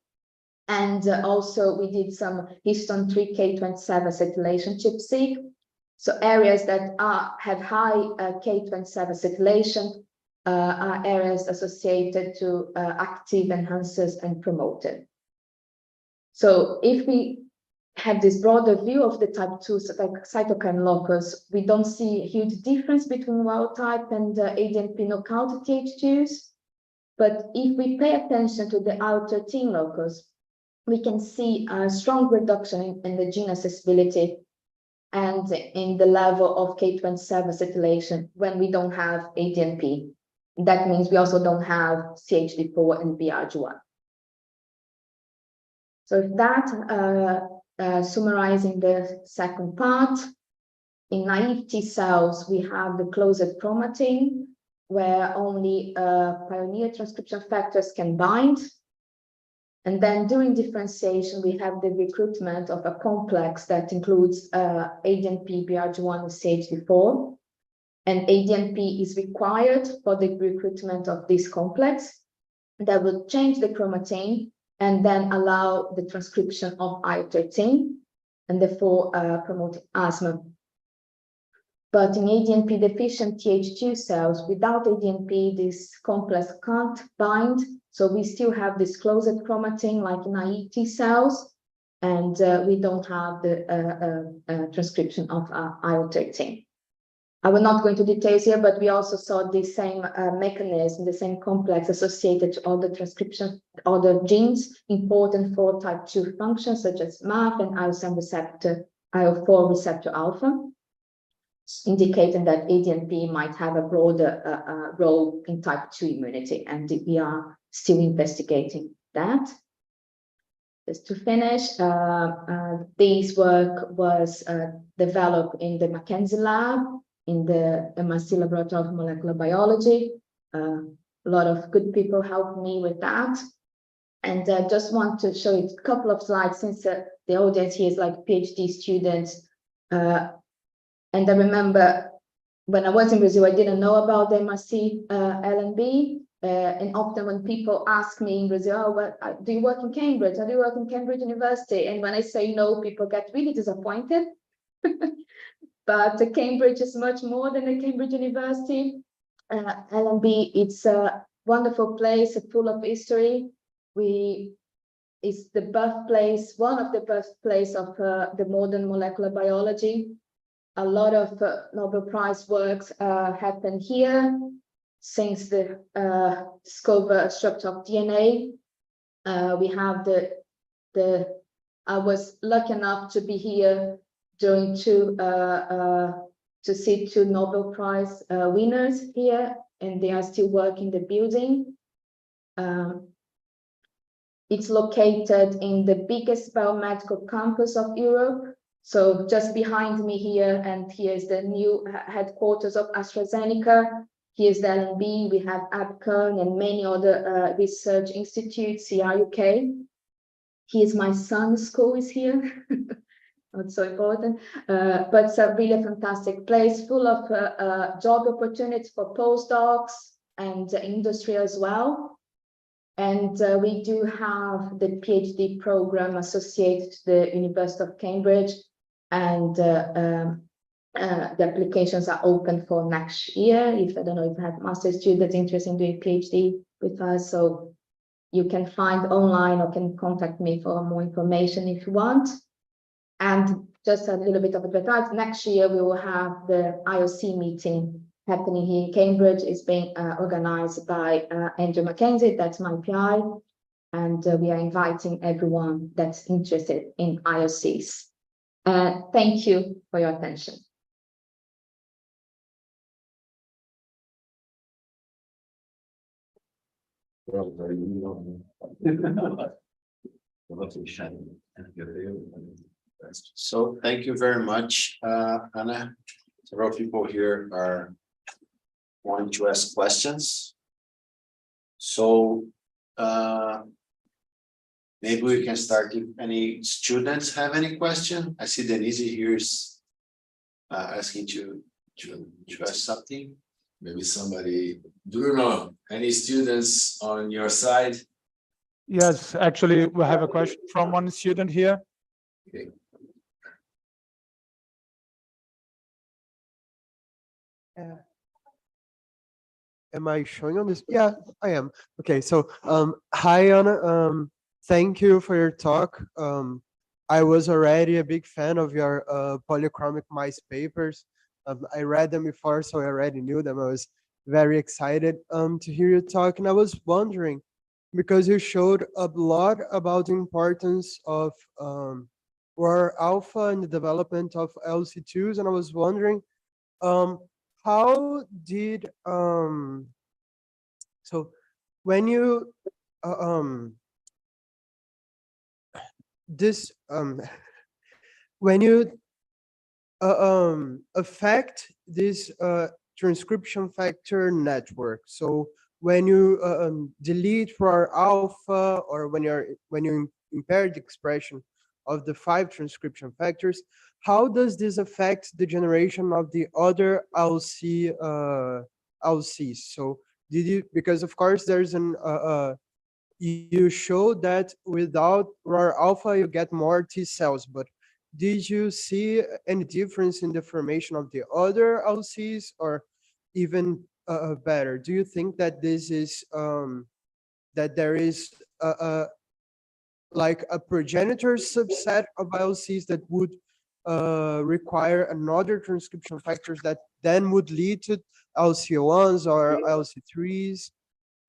B: And also we did some histone 3K27 acetylation ChIP-seq. So areas that have high K27 acetylation are areas associated to active enhancers and promoted. So if we have this broader view of the type 2 cytokine locus, we don't see a huge difference between wild type and ADNP knockout Th2s. But if we pay attention to the IL-13 locus, we can see a strong reduction in the gene accessibility and in the level of K27 acetylation when we don't have ADNP. That means we also don't have CHD4 and BRG1. So with that, summarizing the second part, in naive T cells, we have the closed chromatin, where only pioneer transcription factors can bind. And then during differentiation, we have the recruitment of a complex that includes ADNP, BRG1, and CHD4. And ADNP is required for the recruitment of this complex that will change the chromatin and then allow the transcription of IL-13 and therefore promote asthma. But in ADNP deficient Th2 cells, without ADNP, this complex can't bind. So we still have this closed chromatin like in naive T cells, and we don't have the transcription of IL-13. I will not go into details here, but we also saw the same mechanism, the same complex associated to all the transcription, all the genes important for type 2 functions, such as MAP and IL-7 receptor, IL-4 receptor alpha, indicating that ADNP might have a broader role in type 2 immunity, and we are still investigating that. Just to finish, this work was developed in the Mackenzie lab, in the MIT Laboratory of Molecular Biology. A lot of good people helped me with that. And I just want to show you a couple of slides, since the audience here is like PhD students. And I remember when I was in Brazil, I didn't know about the MRC LNB. And often when people ask me in Brazil, oh, well, do you work in Cambridge? Do you work in Cambridge University? And when I say no, people get really disappointed. But Cambridge is much more than a Cambridge University. LNB, it's a wonderful place, full of history. It's the birthplace, one of the birthplace of the modern molecular biology. A lot of Nobel Prize works happen here since the discovery structure of DNA. We have I was lucky enough to be here during to see 2 Nobel Prize winners here, and they are still working the building. It's located in the biggest biomedical campus of Europe. So just behind me here, and here is the new headquarters of AstraZeneca. Here's the LNB, we have ABCON and many other research institutes, CRUK. Here's my son's school is here. Not so important, but it's a really fantastic place, full of job opportunities for postdocs and industry as well. And we do have the PhD program associated to the University of Cambridge, and the applications are open for next year. If I don't know if you have master's students interested in doing PhD with us, so you can find online or can contact me for more information if you want. And just a little bit of advertise, next year we will have the IOC meeting happening here in Cambridge. It's being organized by Andrew Mackenzie, that's my PI, and we are inviting everyone that's interested in IOCs. Thank you for your attention.
A: So thank you very much, Anna. Several people here are wanting to ask questions. So maybe we can start if any students have any question. I see Denise here is asking to ask something.
C: Maybe somebody, do you know any students on your side?
D: Yes, actually, we have a question from one student here.
C: Okay.
E: Am I showing on this? Yeah, I am. Okay, so hi Anna. Thank you for your talk. I was already a big fan of your polychromic mice papers. I read them before, so I already knew them. I was very excited to hear you talk, and I was wondering, because you showed a lot about the importance of ROR alpha in the development of LC2s, and I was wondering, how did so when you this when you affect this transcription factor network. So when you delete ROR alpha, or when you impair the expression of the 5 transcription factors, how does this affect the generation of the other LCs? So did you, because of course there's an you showed that without ROR alpha you get more T cells, but did you see any difference in the formation of the other LCs, or even better? Do you think that this is that there is like a progenitor subset of LCs that would require another transcription factors that then would lead to LC1s or LC3s?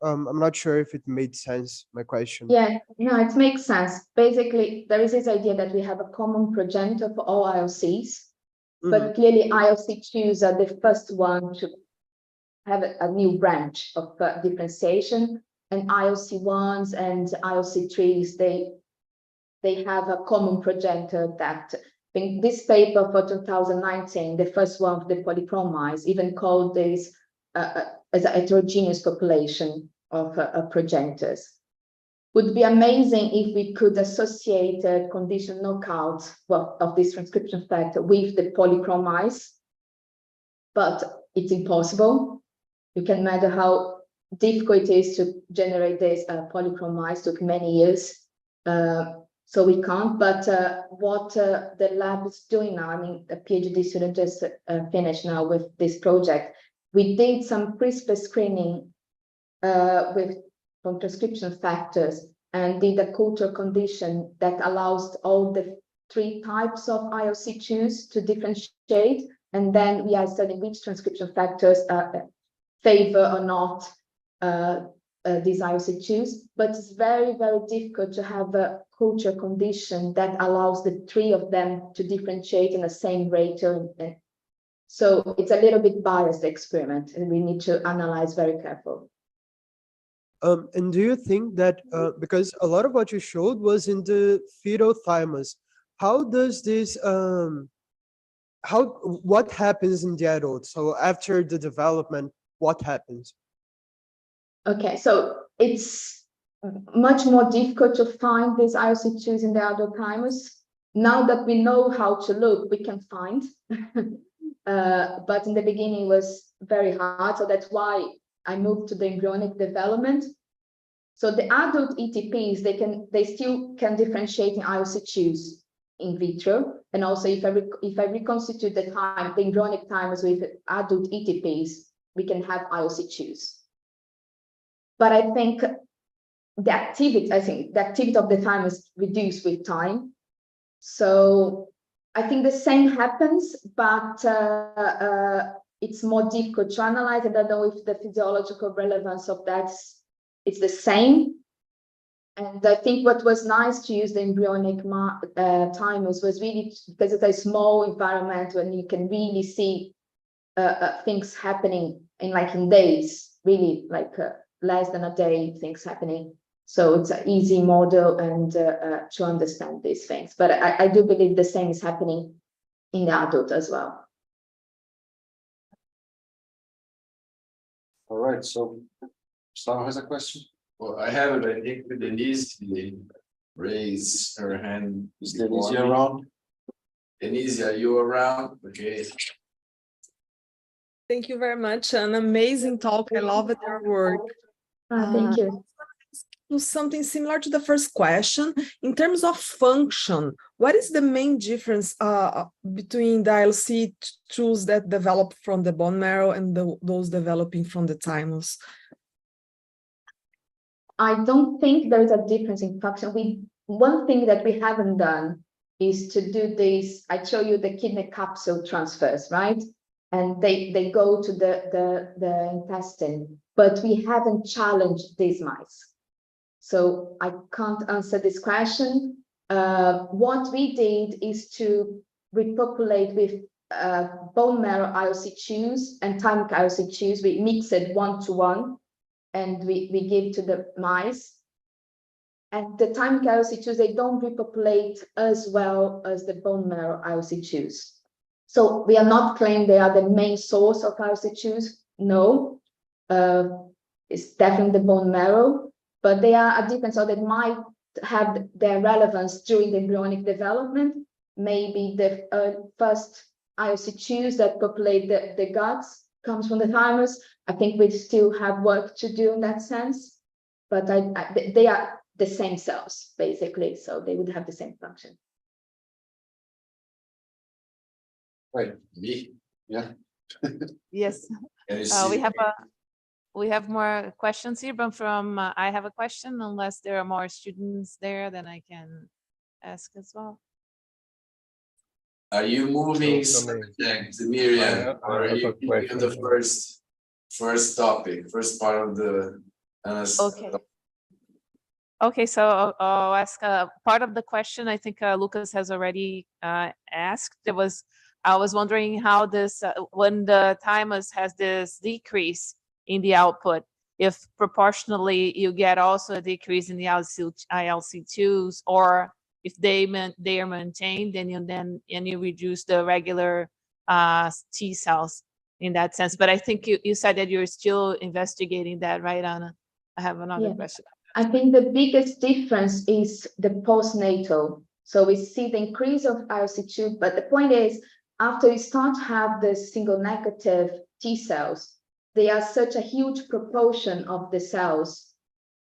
E: I'm not sure if it made sense, my question.
B: Yeah, no, it makes sense. Basically, there is this idea that we have a common progenitor for all IOCs, but clearly IOC2s are the first one to have a new branch of differentiation, and IOC1s and IOC3s, they have a common progenitor that in this paper for 2019, the first one of the polychromides, even called this as a heterogeneous population of progenitors. Would be amazing if we could associate a condition knockout of this transcription factor with the polychromides, but it's impossible. You can imagine how difficult it is to generate these polychromides. Took many years, so we can't. But what the lab is doing now, I mean, a PhD student just finished now with this project. We did some CRISPR screening with transcription factors and did a culture condition that allows all the 3 types of IOC2s to differentiate, and then we are studying which transcription factors favor or not these IOC2s. But it's very, very difficult to have a culture condition that allows the 3 of them to differentiate in the same ratio. So it's a little bit biased experiment, and we need to analyze very carefully.
E: And do you think that because a lot of what you showed was in the fetal thymus, how does this what happens in the adult? So after the development, what happens?
B: Okay, so it's much more difficult to find these IOC2s in the adult thymus. Now that we know how to look, we can find. But in the beginning it was very hard, so that's why I moved to the embryonic development. So the adult ETPs, they still can differentiate in IOC2s in vitro, and also if I reconstitute the embryonic thymus with adult ETPs, we can have IOC2s. But I think the activity of the thymus reduced with time. So I think the same happens, but it's more difficult to analyze. I don't know if the physiological relevance of that is the same. And I think what was nice to use the embryonic thymus was really because it's a small environment when you can really see things happening in days, really like less than a day, things happening. So it's an easy model and to understand these things. But I do believe the same is happening in the adult as well.
A: All right, so Gustavo has a question.
C: Well, I have it. I think Denise raised her hand.
A: Is Denise around?
C: Denise, are you around? Okay.
F: Thank you very much. An amazing talk. I love your work.
B: Thank you.
F: Something similar to the first question. In terms of function, what is the main difference between the ILC tools that develop from the bone marrow and those developing from the thymus?
B: I don't think there is a difference in function. One thing that we haven't done is to do this. I show you the kidney capsule transfers, right? And they go to the intestine, but we haven't challenged these mice. So I can't answer this question. What we did is to repopulate with bone marrow IOC2s and thymic IOC2s. We mix it 1-to-1 and we give to the mice. And the thymic IOC2s, they don't repopulate as well as the bone marrow IOC2s. So we are not claiming they are the main source of IOC2s. No, it's definitely the bone marrow, but they are a different, so they might have their relevance during the embryonic development. Maybe the first IOC2s that populate the guts comes from the thymus. I think we still have work to do in that sense, but they are the same cells, basically, so they would have the same function.
A: Right, me, yeah.
G: Yes,
C: Can you see?
G: we have more questions here, but I have a question, unless there are more students there, then I can ask as well.
C: Are you moving
H: So for me,
C: subject to Miriam,
H: I
C: or are
H: have
C: you
H: a
C: keeping the
H: question.
C: first topic, first part of the?
G: Okay. Okay, so I'll ask part of the question. I think Lucas has already asked. I was wondering how this, when the thymus has this decrease in the output, if proportionally you get also a decrease in the ILC2s, or if they are maintained, and you reduce the regular T cells in that sense. But I think you said that you're still investigating that, right, Anna? I have another question.
B: I think the biggest difference is the postnatal. So we see the increase of IOC2, but the point is, after you start to have the single negative T cells, they are such a huge proportion of the cells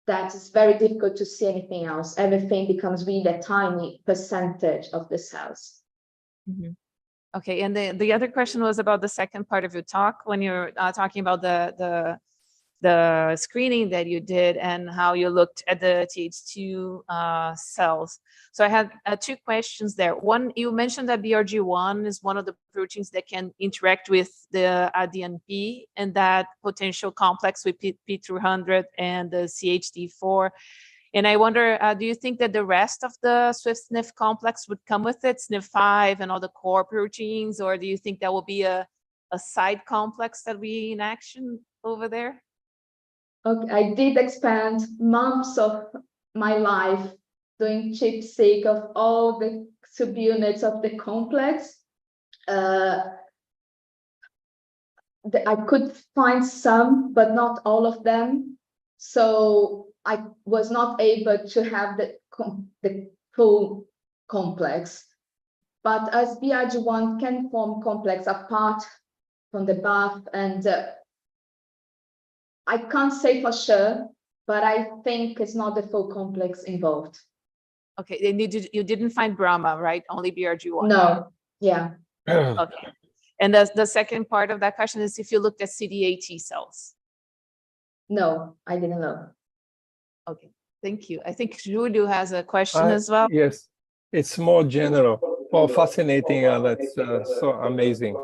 B: that it's very difficult to see anything else. Everything becomes really a tiny percentage of the cells.
G: Mm-hmm. Okay, and the other question was about the second part of your talk, when you're talking about the screening that you did and how you looked at the Th2 cells. So I had two questions there. One, you mentioned that BRG1 is one of the proteins that can interact with the ADNP and that potential complex with P300 and the CHD4. And I wonder, do you think that the rest of the Swift-SNF complex would come with it, SNF5 and all the core proteins, or do you think that will be a side complex that will be in action over there?
B: Okay, I did expend months of my life doing ChIP-seq of all the subunits of the complex. I could find some, but not all of them. So I was not able to have the full complex. But as BRG1 can form complex apart from the BAF, and I can't say for sure, but I think it's not the full complex involved.
G: Okay, and you didn't find Brahma, right? Only BRG1?
B: No, yeah.
G: Okay. And the second part of that question is if you looked at CD8 T cells.
B: No, I didn't know.
G: Okay, thank you. I think Julio has a question as well.
H: Yes, it's more general. Well, fascinating. That's so amazing.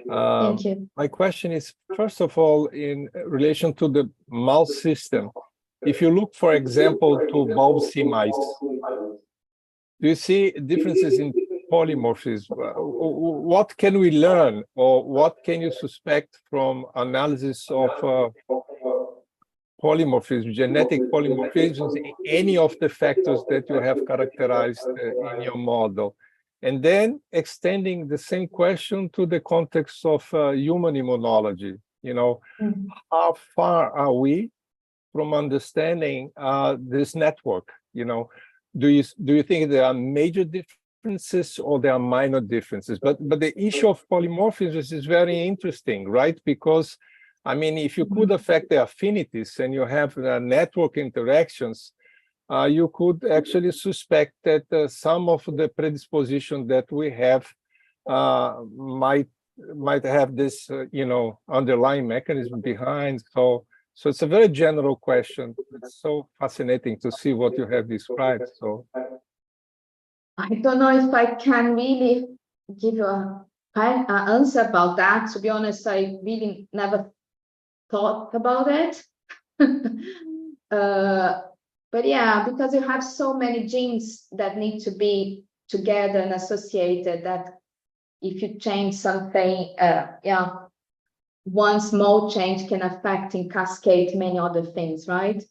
B: Thank you.
H: My question is, first of all, in relation to the mouse system, if you look, for example, to bulb C mice, do you see differences in polymorphism? What can we learn, or what can you suspect from analysis of polymorphism, genetic polymorphisms, any of the factors that you have characterized in your model? And then extending the same question to the context of human immunology, how far are we from understanding this network? Do you think there are major differences or there are minor differences? But the issue of polymorphisms is very interesting, right? Because I mean, if you could affect the affinities and you have network interactions, you could actually suspect that some of the predisposition that we have might have this, underlying mechanism behind. So it's a very general question. It's so fascinating to see what you have described. So
B: I don't know if I can really give you an answer about that. To be honest, I really never thought about it. But yeah, because you have so many genes that need to be together and associated, that if you change something, yeah, one small change can affect and cascade many other things, right?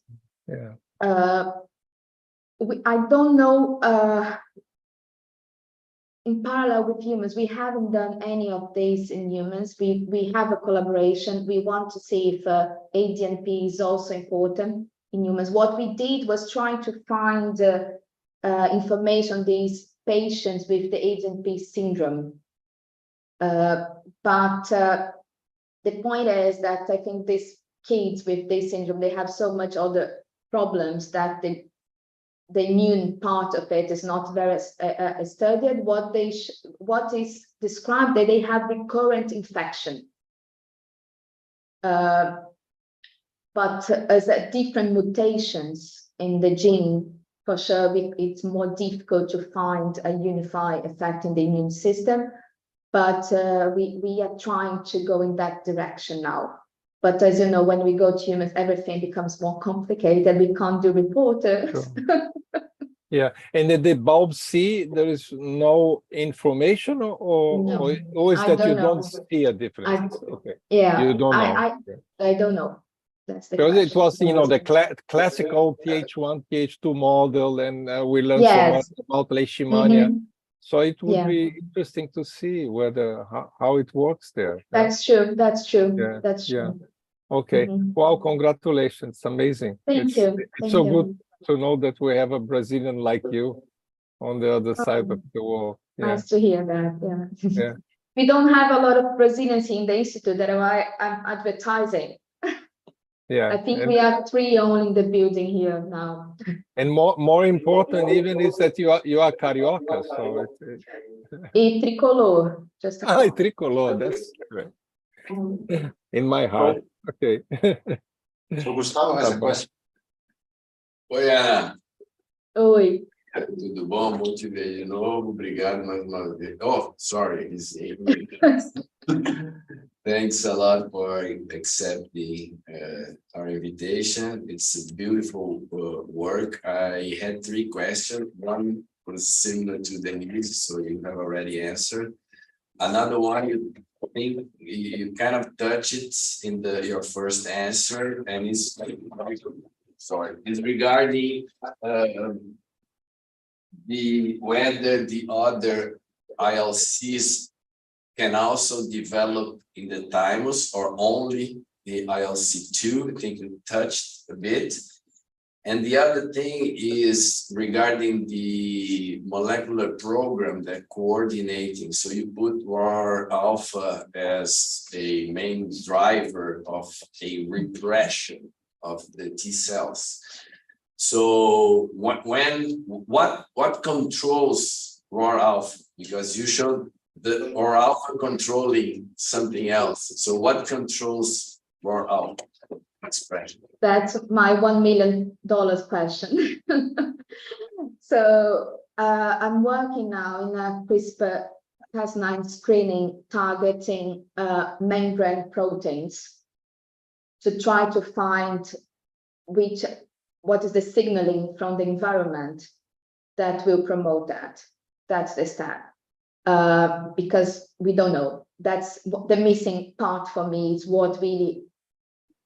H: Yeah.
B: I don't know, in parallel with humans, we haven't done any of these in humans. We have a collaboration. We want to see if ADNP is also important in humans. What we did was trying to find information on these patients with the ADNP syndrome. But the point is that I think these kids with this syndrome, they have so much other problems that the immune part of it is not very studied. What is described that they have recurrent infection, but as different mutations in the gene, for sure, it's more difficult to find a unified effect in the immune system. But we are trying to go in that direction now. But as you know, when we go to humans, everything becomes more complicated. We can't do reporters.
H: Sure. Yeah, and the bulb C, there is no information, or
B: No,
H: or is
B: I
H: that
B: don't
H: you
B: know.
H: don't see a difference? Okay,
B: Yeah,
H: you don't know.
B: I don't know. That's the
H: Because it
B: question.
H: was, the classical Th1, Th2 model, and we learned so much
B: Yes.
H: about leishmania.
B: Mhm.
H: So it would
B: Yeah.
H: be interesting to see whether how it works there. Yeah?
B: That's true. That's true.
H: Yeah,
B: That's true.
H: yeah. Okay.
B: Mhm.
H: Wow, congratulations. Amazing.
B: Thank you.
H: It's
B: Thank
H: so
B: you.
H: good to know that we have a Brazilian like you on the other side of the world. Yeah.
B: Nice to hear that. Yeah.
H: Yeah.
B: We don't have a lot of Brazilians in the institute. That why I'm advertising.
H: Yeah.
B: I think
H: And,
B: we have 3 only in the building here now.
H: and more important even is that you are carioca. So
B: E tricolor. Just a
H: tricolor. That's great. In my heart. Okay.
A: So Gustavo has
H: Tá
A: a
H: bom.
A: question.
C: Oi, Ana.
B: Oi.
C: Tudo bom? Bom te ver de novo. Obrigado mais uma vez. Oh, sorry. Thanks a lot for accepting our invitation. It's a beautiful work. I had 3 questions. One was similar to Denise, so you have already answered. Another one, I think you kind of touched it in your first answer, and it's regarding whether the other ILCs can also develop in the thymus or only the ILC2. I think you touched a bit. And the other thing is regarding the molecular program that coordinating. So you put ROR alpha as a main driver of a repression of the T cells. So what controls ROR alpha? Because you showed the ROR alpha controlling something else. So what controls ROR alpha expression?
B: That's my $1 million question. So I'm working now in a CRISPR-Cas9 screening targeting membrane proteins to try to find what is the signaling from the environment that will promote that. That's the step. Because we don't know. That's the missing part for me, is what really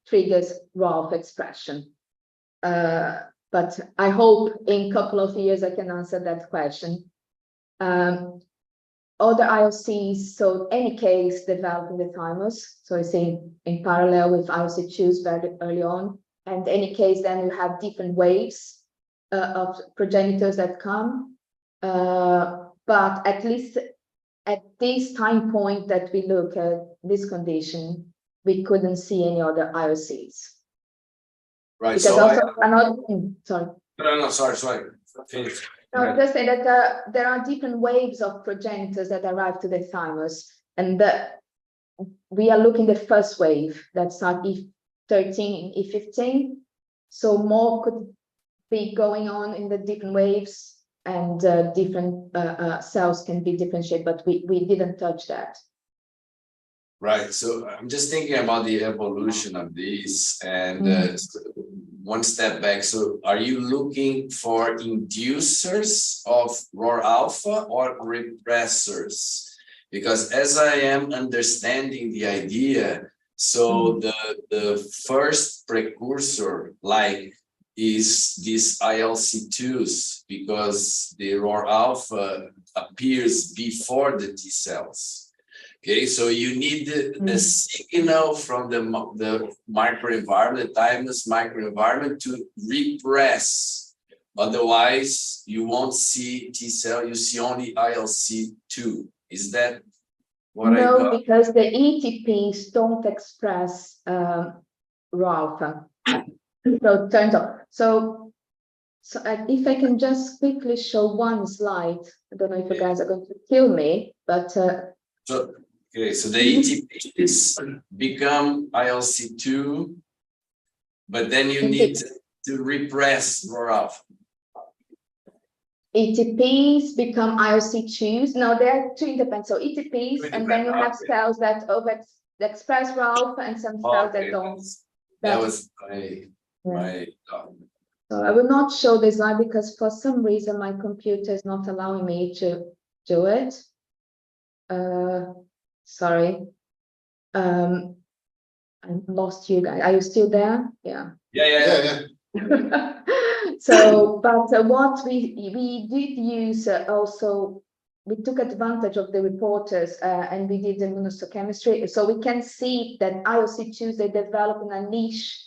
B: triggers ROF expression. But I hope in a couple of years I can answer that question. Other IOCs, so any case developed in the thymus, so it's in parallel with IOC2s very early on, and any case then you have different waves of progenitors that come. But at least at this time point that we look at this condition, we couldn't see any other IOCs.
C: Right.
B: Because
C: So
B: also another thing, sorry.
C: No, sorry. Finish.
B: No, I was just saying that there are different waves of progenitors that arrive to the thymus, and we are looking at the first wave that's at E13, E15. So more could be going on in the different waves, and different cells can be differentiated, but we didn't touch that.
C: Right. So I'm just thinking about the evolution of these, and one step back. So are you looking for inducers of ROR alpha or repressors? Because as I am understanding the idea, so the first precursor like is these ILC2s, because the ROR alpha appears before the T cells. Okay, so you need the signal from the microenvironment, the thymus microenvironment to repress. Otherwise, you won't see T cell, you see only ILC2. Is that what I got?
B: No, because the ETPs don't express ROR alpha. So it turns out. So if I can just quickly show one slide. I don't know if you guys are going to kill me, but
C: Okay, so the ETPs become ILC2, but then you need to repress ROR alpha.
B: ETPs become ILC2s. No, they're two independent. So ETPs, and then you have cells that express ROR alpha and some cells that don't.
C: That was my
B: So I will not show this slide because for some reason my computer is not allowing me to do it. Sorry. I lost you guys. Are you still there? Yeah.
C: Yeah.
B: So, but what we did use also, we took advantage of the reporters and we did immunohistochemistry. So we can see that ILC2s, they develop in a niche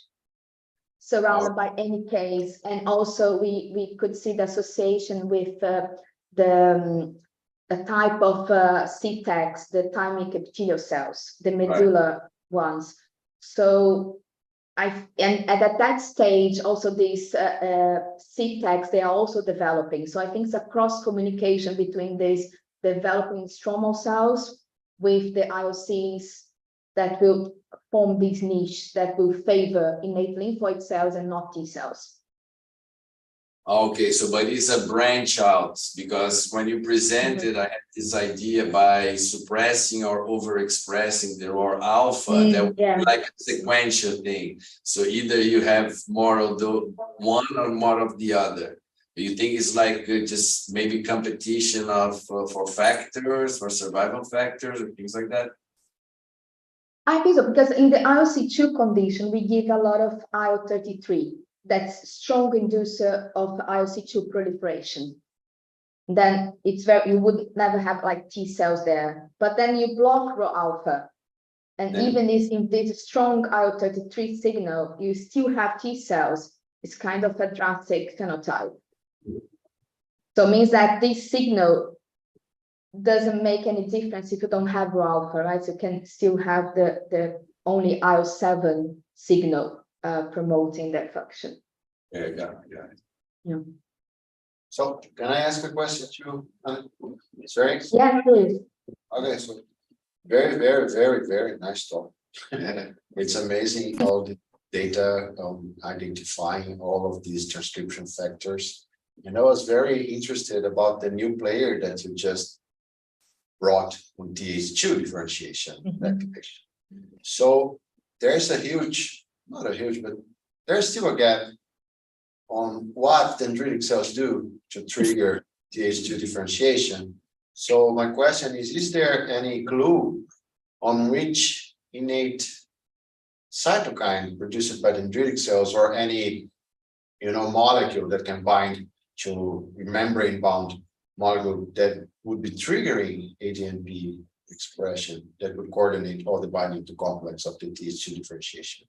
B: surrounded by any case. And also we could see the association with a type of CTEX, the thymic epithelial cells, the medulla ones. So and at that stage, also these CTEX, they are also developing. So I think it's a cross communication between these developing stromal cells with the IOCs that will form these niches that will favor innate lymphoid cells and not T cells.
C: Okay, so but it's a branch out, because when you presented, I had this idea by suppressing or overexpressing the ROR alpha, that would be like a sequential thing. So either you have more of the one or more of the other. Do you think it's like just maybe competition of for factors, for survival factors or things like that?
B: I think so, because in the ILC2 condition, we give a lot of IL-33. That's strong inducer of ILC2 proliferation. Then it's very, you would never have like T cells there, but then you block ROR alpha. And even if this strong IL-33 signal, you still have T cells. It's kind of a drastic phenotype. So it means that this signal doesn't make any difference if you don't have ROR alpha, right? So you can still have the only IL-7 signal promoting that function.
C: Yeah.
A: So can I ask a question to you? Sorry?
B: Yeah, please.
A: Okay, so very nice talk. It's amazing all the data identifying all of these transcription factors. And I was very interested about the new player that you just brought with TH2 differentiation activation. So there's a huge, not a huge, but there's still a gap on what dendritic cells do to trigger TH2 differentiation. So my question is there any clue on which innate cytokine produced by dendritic cells or any, molecule that can bind to membrane-bound molecule that would be triggering ADNP expression that would coordinate all the binding to complex of the TH2 differentiation?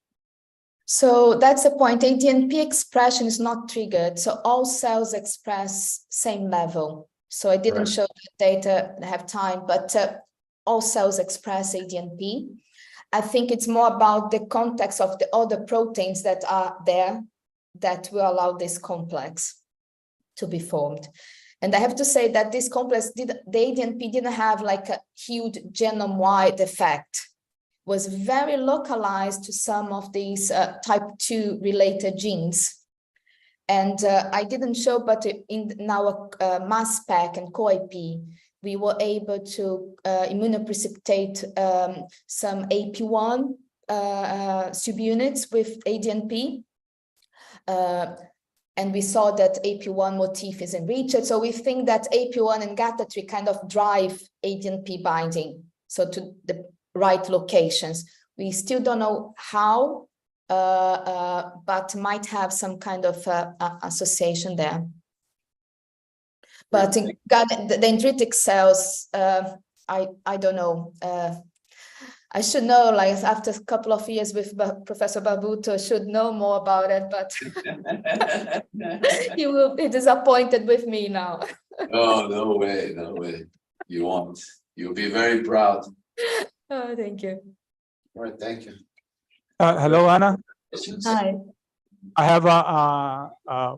B: So that's the point. ADNP expression is not triggered. So all cells express same level. So I didn't show the data, I have time, but all cells express ADNP. I think it's more about the context of the other proteins that are there that will allow this complex to be formed. And I have to say that this complex, the ADNP didn't have like a huge genome-wide effect. Was very localized to some of these type 2 related genes. And I didn't show, but in our mass spec and co-IP, we were able to immunoprecipitate some AP1 subunits with ADNP. And we saw that AP1 motif is enriched. So we think that AP1 and GATA3 kind of drive ADNP binding, so to the right locations. We still don't know how, but might have some kind of association there. But in the dendritic cells, I don't know. I should know, like after a couple of years with Professor Barbuto, should know more about it, but you will be disappointed with me now.
C: Oh, no way, no way. You won't. You'll be very proud.
B: Oh, thank you.
A: All right, thank you.
D: Hello, Anna.
B: Hi.
D: I have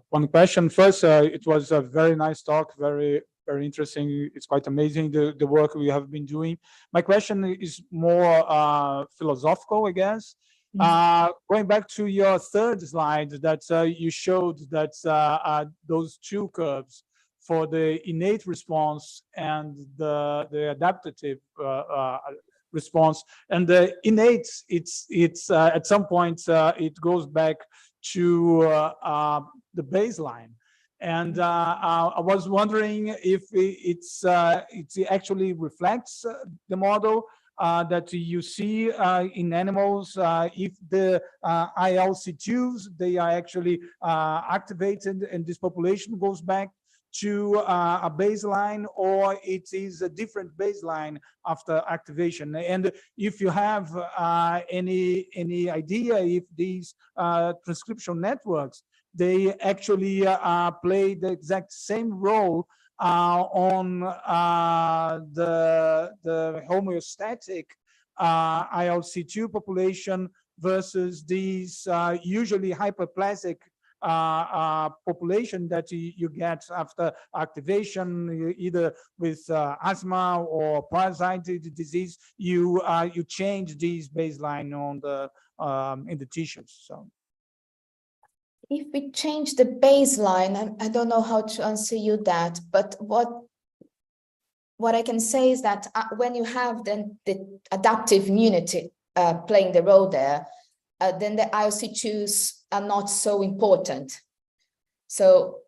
D: one question. First, it was a very nice talk, very interesting. It's quite amazing, the work we have been doing. My question is more philosophical, I guess. Going back to your third slide that you showed that those two curves for the innate response and the adaptive response, and the innate, it's at some point it goes back to the baseline. And I was wondering if it actually reflects the model that you see in animals, if the ILC2s, they are actually activated and this population goes back to a baseline, or it is a different baseline after activation. And if you have any idea if these transcription networks, they actually play the exact same role on the homeostatic ILC2 population versus these usually hyperplastic population that you get after activation, either with asthma or parasite disease. You change these baseline on the in the tissues. So
B: If we change the baseline, I don't know how to answer you that, but what I can say is that when you have then the adaptive immunity playing the role there, then the ILC2s are not so important. So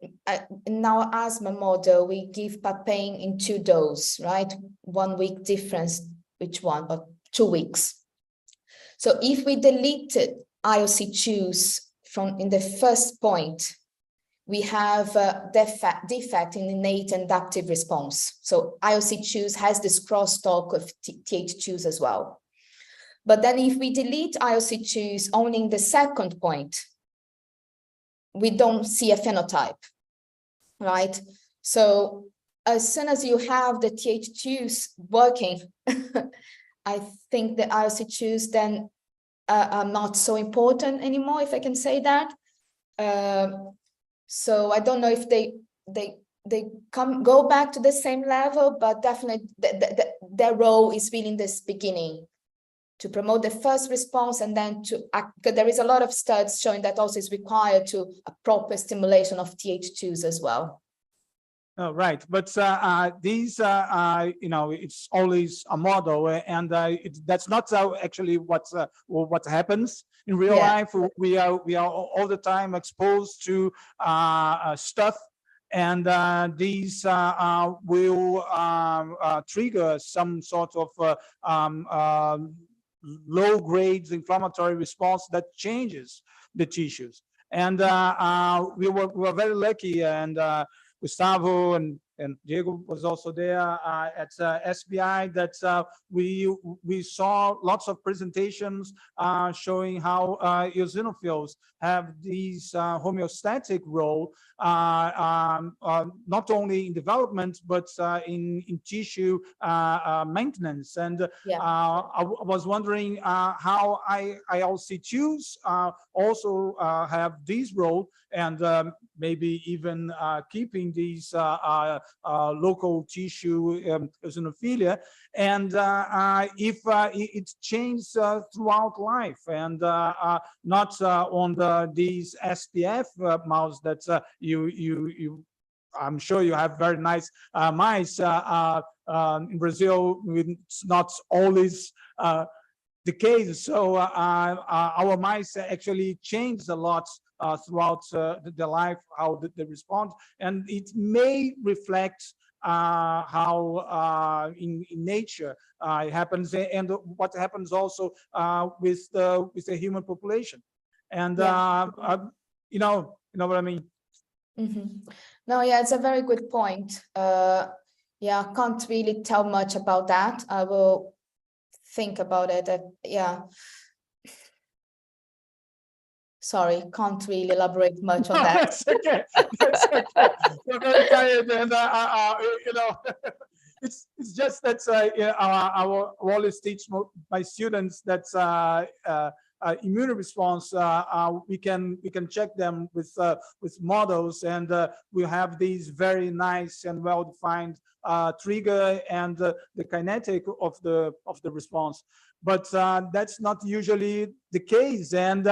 B: in our asthma model, we give papain in 2 doses, right? 1 week difference, which one, or 2 weeks. So if we deleted ILC2s from in the first point, we have a defect in innate and adaptive response. So ILC2s has this crosstalk of TH2s as well. But then if we delete ILC2s only in the second point, we don't see a phenotype, right? So as soon as you have the TH2s working, I think the ILC2s then are not so important anymore, if I can say that. So I don't know if they go back to the same level, but definitely their role is really in this beginning, to promote the first response, and then to act, because there is a lot of studies showing that also is required to a proper stimulation of TH2s as well.
D: Oh, right, but these you know, it's always a model, and that's not actually what happens in real life. We are all the time exposed to stuff, and these will trigger some sort of low grade inflammatory response that changes the tissues. And we were very lucky, and Gustavo and Diego was also there at SBI, that we saw lots of presentations showing how eosinophils have these homeostatic role, not only in development, but in tissue maintenance. And I was wondering how ILC2s also have this role, and maybe even keeping these local tissue eosinophilia, and if it changes throughout life, and not on these SPF mouse that you I'm sure you have very nice mice in Brazil. It's not always the case. So our mice actually changed a lot throughout the life, how they respond, and it may reflect how in nature it happens, and what happens also with the human population, and you know what I mean.
B: No, yeah, it's a very good point. Yeah, I can't really tell much about that. I will think about it. Yeah. Sorry, can't really elaborate much on that.
D: That's okay. That's okay. You're very tired, and you know, it's just that I will always teach my students that immune response, we can check them with models, and we have these very nice and well defined trigger and the kinetic of the response. But that's not usually the case, and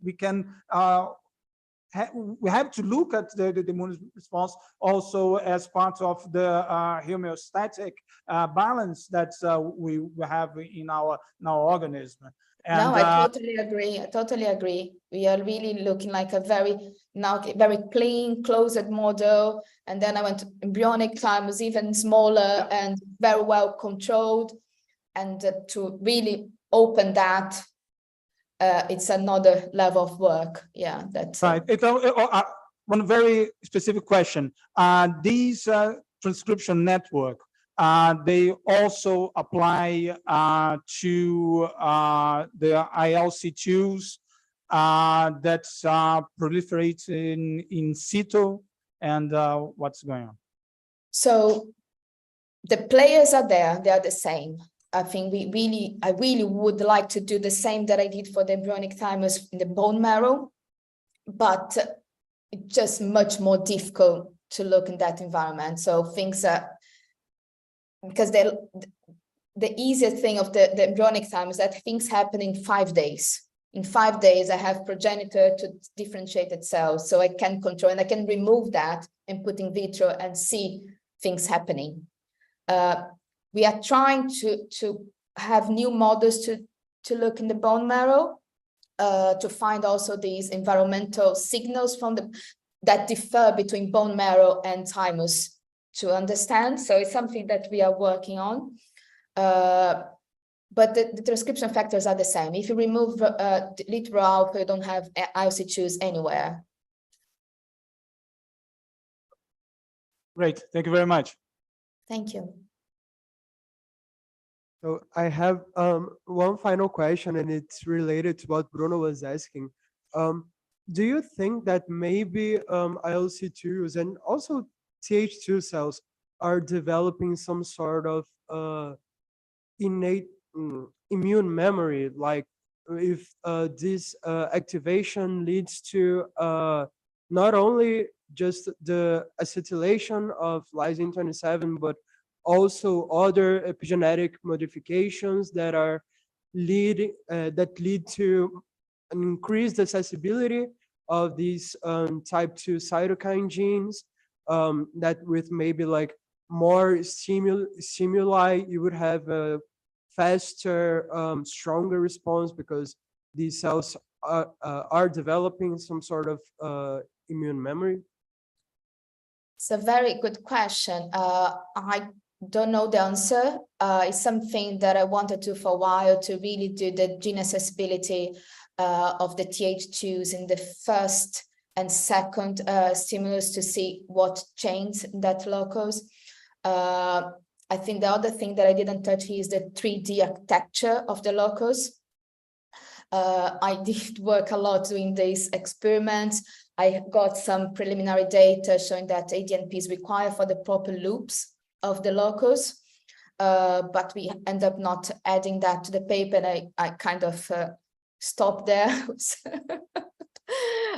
D: we can we have to look at the immune response also as part of the homeostatic balance that we have in our organism. And,
B: no, I totally agree. I totally agree. We are really looking like a very clean, closed model. And then I went to embryonic time was even smaller and very well controlled. And to really open that, it's another level of work. Yeah, that's
D: right. One very specific question. These transcription network, they also apply to the ILC2s that proliferate in situ, and what's going on?
B: So the players are there, they are the same. I think I really would like to do the same that I did for the embryonic thymus in the bone marrow, but it's just much more difficult to look in that environment. So things are, because the easier thing of the embryonic thymus is that things happen in 5 days. In 5 days, I have progenitor to differentiated cells, so I can control and I can remove that and put in vitro and see things happening. We are trying to have new models to look in the bone marrow, to find also these environmental signals that differ between bone marrow and thymus to understand. So it's something that we are working on. But the transcription factors are the same. If you remove literal alpha, you don't have ILC2s anywhere.
D: Great, thank you very much.
B: Thank you.
E: So I have one final question, and it's related to what Bruno was asking. Do you think that maybe ILC2s and also Th2 cells are developing some sort of innate immune memory, like if this activation leads to not only just the acetylation of lysine 27, but also other epigenetic modifications that are lead to an increased accessibility of these type 2 cytokine genes, that with maybe like more stimuli, you would have a faster, stronger response because these cells are developing some sort of immune memory?
B: It's a very good question. I don't know the answer. It's something that I wanted to for a while, to really do the gene accessibility of the Th2s in the first and second stimulus to see what changed in that locus. I think the other thing that I didn't touch here is the 3D architecture of the locus. I did work a lot doing these experiments. I got some preliminary data showing that ADNP is required for the proper loops of the locus, but we end up not adding that to the paper, and I kind of stopped there.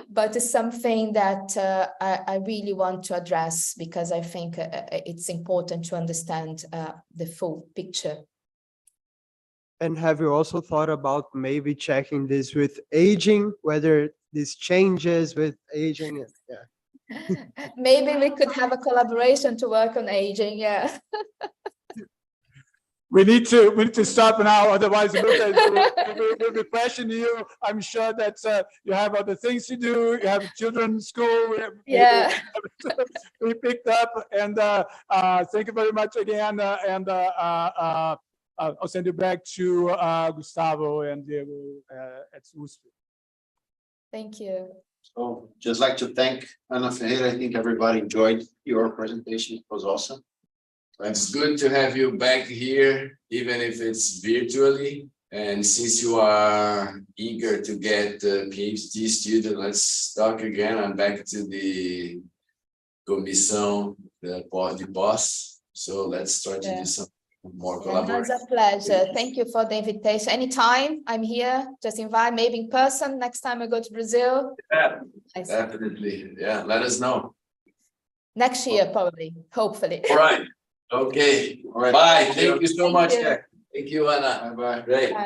B: But it's something that I really want to address, because I think it's important to understand the full picture.
E: And have you also thought about maybe checking this with aging, whether this changes with aging? Yeah.
B: Maybe we could have a collaboration to work on aging, yeah.
D: we need to stop now, otherwise we'll be questioning you. I'm sure that you have other things to do. You have children in school.
B: Yeah.
D: We picked up, and thank you very much again. I'll send you back to Gustavo and Diego at USP.
B: Thank you.
A: So just like to thank Ana Ferreira. I think everybody enjoyed your presentation. It was awesome.
C: It's good to have you back here, even if it's virtually. And since you are eager to get a PhD student, let's talk again. I'm back to the commission, the boss. So let's try to do some more collaboration.
B: It's a pleasure. Thank you for the invitation. Anytime I'm here, just invite, maybe in person next time I go to Brazil.
C: Yeah, definitely. Yeah, let us know.
B: Next year, probably, hopefully.
C: All right. Okay.
A: All right.
C: Bye. Thank you so
B: Thank
C: much.
B: you.
C: Jack. Thank you, Anna.
A: Bye-bye.
C: Great.
B: Bye.